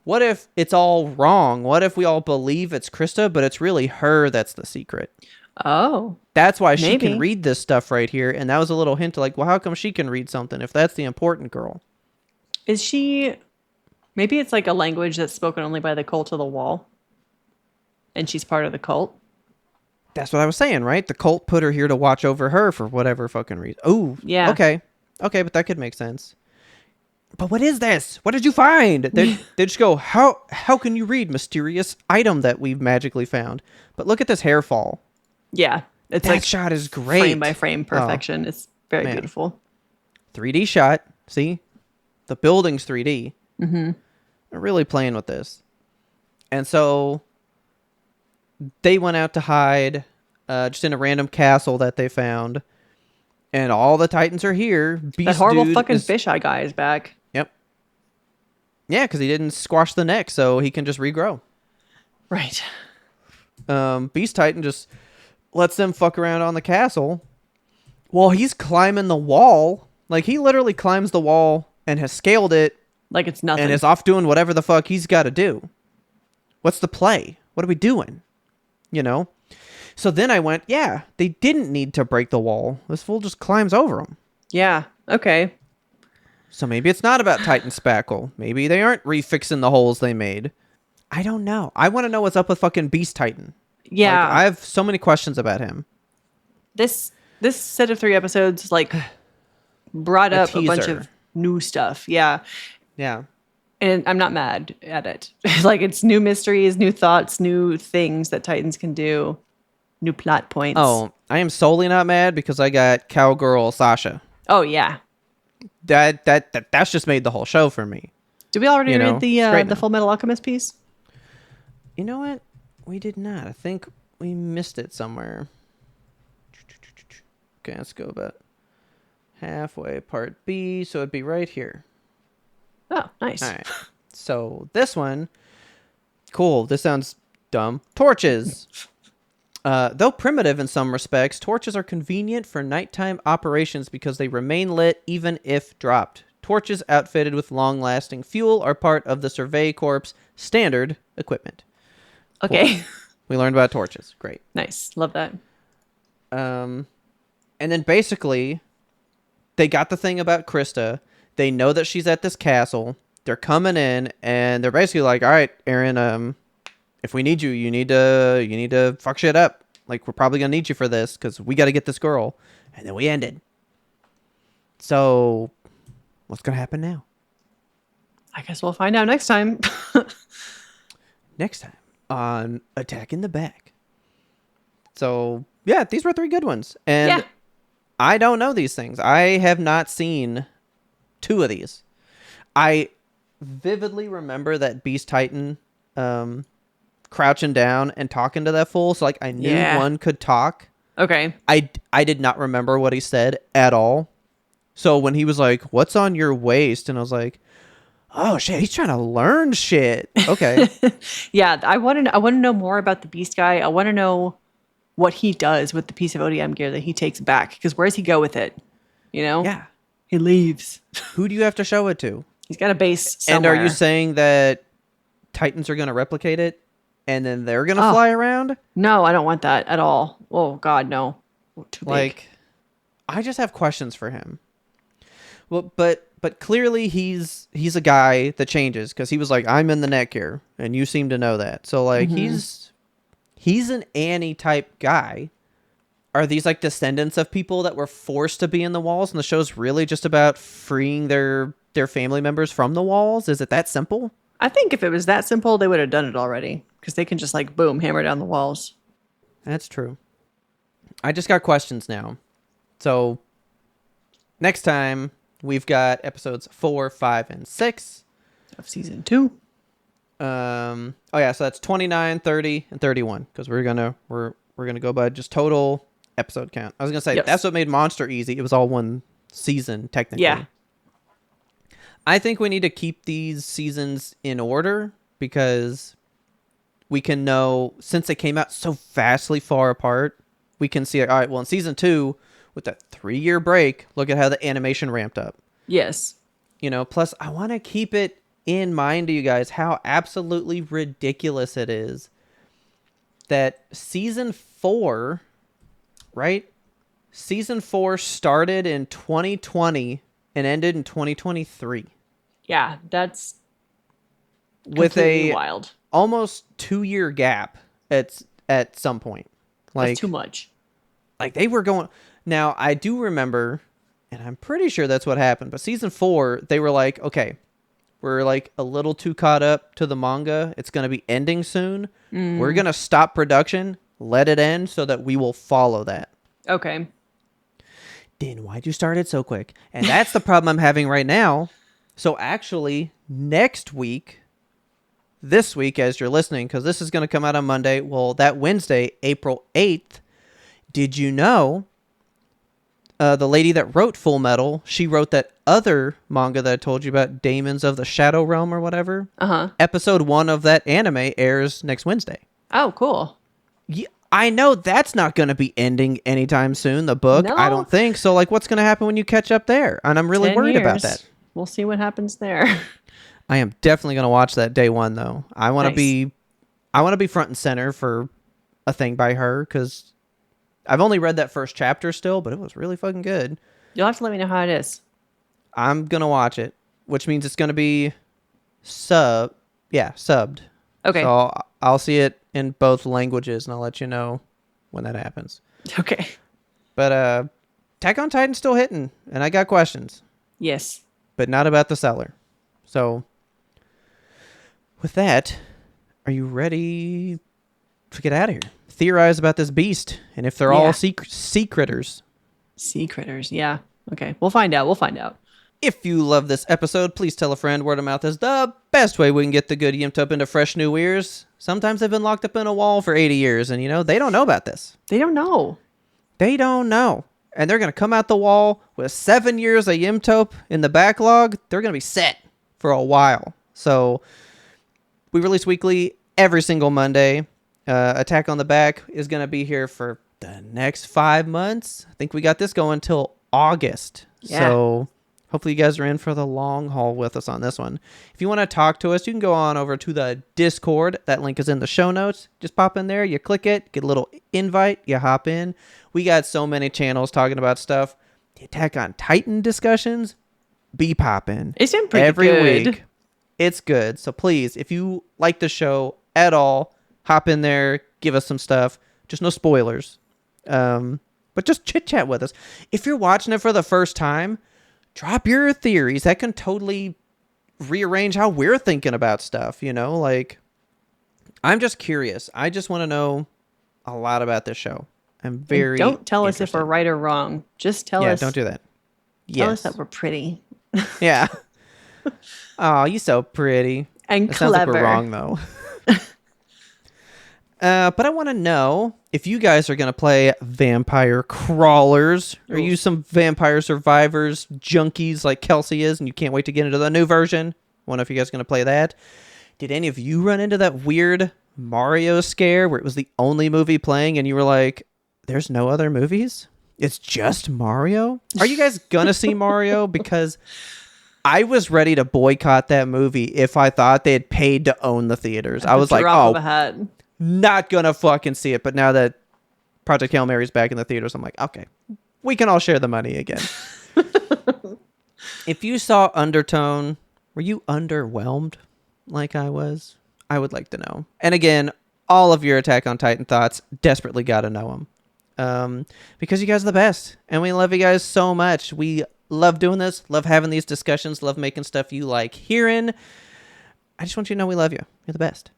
A: What if it's all wrong? What if we all believe it's Krista, but it's really her that's the secret?
B: Oh.
A: That's why she can
B: Maybe.
A: read this stuff right here. And that was a little hint to like, well, how come she can read something if that's the important girl?
B: Is she... Maybe it's like a language that's spoken only by the cult of the wall. And she's part of the cult.
A: That's what I was saying, right? The cult put her here to watch over her for whatever fucking reason. Oh,
B: Yeah.
A: Okay, but that could make sense. But what is this? What did you find? They just go, how can you read mysterious item that we've magically found? But look at this hair fall.
B: Yeah. It's
A: That
B: like
A: shot is great.
B: frame by frame perfection. It's very
A: man.
B: beautiful.
A: 3D shot. See? The building's 3D. Mm-hmm. They're really playing with this. And so they went out to hide just in a random castle that they found. And all the Titans are here. Beast
B: That horrible
A: Dude
B: fucking
A: is-
B: fisheye guy is back.
A: Yep. Yeah, because he didn't squash the neck, so he can just regrow.
B: Right.
A: Beast Titan just lets them fuck around on the castle while he's climbing the wall. Like, he literally climbs the wall and has scaled it
B: Like it's nothing.
A: and is off doing whatever the fuck he's got to do. What's the play? What are we doing? You know? So then I went, yeah, they didn't need to break the wall. This fool just climbs over him.
B: Yeah. Okay.
A: So maybe it's not about Titan Spackle. Maybe they aren't refixing the holes they made. I don't know. I want to know what's up with fucking Beast Titan.
B: Yeah.
A: Like, I have so many questions about him.
B: This set of 3 episodes like brought up a bunch
A: teaser.
B: of new stuff. Yeah.
A: Yeah.
B: And I'm not mad at it. Like, it's new mysteries, new thoughts, new things that Titans can do, new plot points.
A: Oh, I am solely not mad because I got Cowgirl Sasha.
B: Oh yeah.
A: That's just made the whole show for me.
B: Did we already
A: You know,
B: read
A: it's great
B: the
A: now.
B: Full Metal Alchemist piece?
A: You know what? We did not. I think we missed it somewhere. Okay, let's go about halfway. Part B, so it'd be right here.
B: Oh, nice.
A: All right. So this one, cool. This sounds dumb. Torches. Though primitive in some respects, torches are convenient for nighttime operations because they remain lit even if dropped. Torches outfitted with long-lasting fuel are part of the Survey Corps' standard equipment.
B: Okay.
A: We learned about torches. Great.
B: Nice. Love that.
A: And then basically, they got the thing about Krista. They know that she's at this castle. They're coming in, and they're basically like, "All right, Aaron, if we need you, you need to fuck shit up. Like, we're probably gonna need you for this because we got to get this girl." And then we ended. So, what's gonna happen now?
B: I guess we'll find out next time.
A: Next time on Attack in the Back. So, yeah, these were 3 good ones, and
B: Yeah.
A: I don't know these things. I have not seen 2 of these. I vividly remember that Beast Titan crouching down and talking to that fool. So, like, I knew
B: Yeah.
A: one could talk.
B: Okay.
A: I did not remember what he said at all. So when he was like, "What's on your waist?" and I was like, "Oh shit, he's trying to learn shit." Okay.
B: Yeah, I want to know more about the Beast guy. I want to know what he does with the piece of ODM gear that he takes back, because where does he go with it? You know?
A: Yeah.
B: He leaves.
A: Who do you have to show it to?
B: He's got a base
A: And
B: somewhere.
A: are you saying that Titans are going to replicate it and then they're going to fly around?
B: No, I don't want that at all. Oh God, no. Too big.
A: Like, I just have questions for him. Well, but clearly he's a guy that changes because he was like, "I'm in the neck here," and you seem to know that. So like he's an Annie type guy. Are these like descendants of people that were forced to be in the walls, and the show's really just about freeing their family members from the walls? Is it that simple?
B: I think if it was that simple, they would have done it already, because they can just like boom, hammer down the walls.
A: That's true. I just got questions now. So next time we've got episodes 4, 5, and 6
B: Of season 2.
A: Oh yeah, so that's 29, 30, and 31 because we're gonna go by just total episode count. I was gonna say
B: Yes.
A: that's what made Monster easy. It was all one season technically.
B: Yeah.
A: I think we need to keep these seasons in order because we can know, since they came out so vastly far apart, we can see, all right, well, in season 2, with that 3-year break, look at how the animation ramped up.
B: Yes.
A: You know, plus I want to keep it in mind to you guys how absolutely ridiculous it is that season 4, right? Season 4 started in 2020 and ended in 2023
B: Yeah, that's
A: with
B: completely
A: a
B: wild.
A: almost 2-year gap at some point. Like,
B: That's too much.
A: like they were going. Now I do remember, and I'm pretty sure that's what happened, but season 4 they were like, okay, we're like a little too caught up to the manga, it's going to be ending soon, we're going to stop production, let it end so that we will follow that.
B: Okay.
A: Then why'd you start it so quick? And that's the problem I'm having right now. So actually next week, this week as you're listening, because this is going to come out on Monday, well, that Wednesday, April 8th, did you know the lady that wrote Full Metal, she wrote that other manga that I told you about, Daemons of the Shadow Realm or whatever, episode 1 of that anime airs next Wednesday.
B: Oh, cool.
A: Yeah, I know that's not going to be ending anytime soon, the book.
B: No.
A: I don't think. So, like, what's going to happen when you catch up there? And I'm really
B: 10
A: worried about
B: years.
A: that.
B: We'll see what happens there.
A: I am definitely going to watch that day one, though. I want to
B: Nice.
A: be front and center for a thing by her, because I've only read that first chapter still, but it was really fucking good.
B: You'll have to let me know how it is.
A: I'm going to watch it, which means it's going to be subbed.
B: Okay.
A: So I'll see it in both languages, and I'll let you know when that happens.
B: Okay.
A: But Attack on Titan's still hitting, and I got questions,
B: Yes.
A: but not about the seller. So with that, are you ready to get out of here? Theorize about this beast, and if they're all sea critters.
B: Sea critters. Yeah. Okay. We'll find out.
A: If you love this episode, please tell a friend. Word of mouth is the best way we can get the good YMBToAP into fresh new ears. Sometimes they've been locked up in a wall for 80 years, and, they don't know about this.
B: They don't know.
A: They don't know. And they're going to come out the wall with 7 years of YMBToAP in the backlog. They're going to be set for a while. So we release weekly every single Monday. Attack on the Back is going to be here for the next 5 months. I think we got this going till August.
B: Yeah.
A: So hopefully you guys are in for the long haul with us on this one. If you want to talk to us, you can go on over to the Discord. That link is in the show notes. Just pop in there, you click it, get a little invite, you hop in. We got so many channels talking about stuff. The Attack on Titan discussions, be popping.
B: It's been pretty
A: every
B: good.
A: week. It's good. So please, if you like the show at all, hop in there, give us some stuff. Just no spoilers. But just chit chat with us. If you're watching it for the first time, drop your theories. That can totally rearrange how we're thinking about stuff, like, I'm just curious. I just want to know a lot about this show. I'm very
B: And don't tell us if
A: interested.
B: we're right or wrong. Just tell us.
A: Yeah, don't do that.
B: Tell us
A: Yes.
B: that we're pretty
A: Yeah. Oh, you so pretty.
B: and
A: It sounds like
B: clever.
A: we're wrong, though. But I want to know if you guys are going to play vampire crawlers. Are you some vampire survivors, junkies like Kelsey is, and you can't wait to get into the new version? Wonder if you guys are going to play that. Did any of you run into that weird Mario scare where it was the only movie playing and you were like, there's no other movies? It's just Mario? Are you guys going to see Mario? Because I was ready to boycott that movie if I thought they had paid to own the theaters. I was like,
B: Drop of a hat.
A: not gonna fucking see it. But now that Project Hail Mary's back in the theaters, I'm like, okay, we can all share the money again. If you saw Undertone, were you underwhelmed like I was? I would like to know. And again, all of your Attack on Titan thoughts, desperately gotta know them. Because you guys are the best. And we love you guys so much. We love doing this, love having these discussions, love making stuff you like hearing. I just want you to know we love you. You're the best.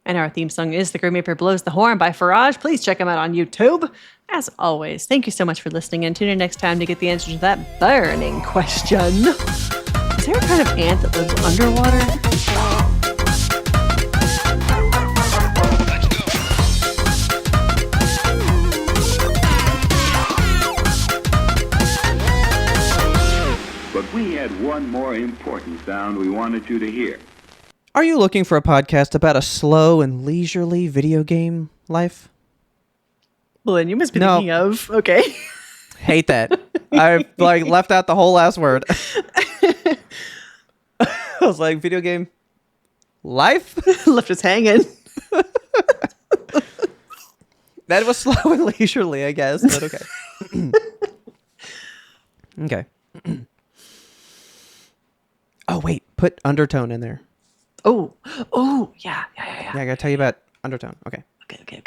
B: And our theme song is The Grim Reaper Blows the Horn by Faraj. Please check him out on YouTube. As always, thank you so much for listening, and tune in next time to get the answer to that burning question. Is there a kind of ant that lives underwater?
E: But we had one more important sound we wanted you to hear.
A: Are you looking for a podcast about a slow and leisurely video game life?
B: Well, then you must be
A: No.
B: thinking of. Okay.
A: Hate that. I left out the whole last word. I was like, video game life?
B: Left us hanging.
A: That was slow and leisurely, I guess, but okay. Okay. Oh, wait. Put Undertone in there.
B: Oh, yeah.
A: Yeah, I gotta tell you about Undertone. Okay.
B: Okay.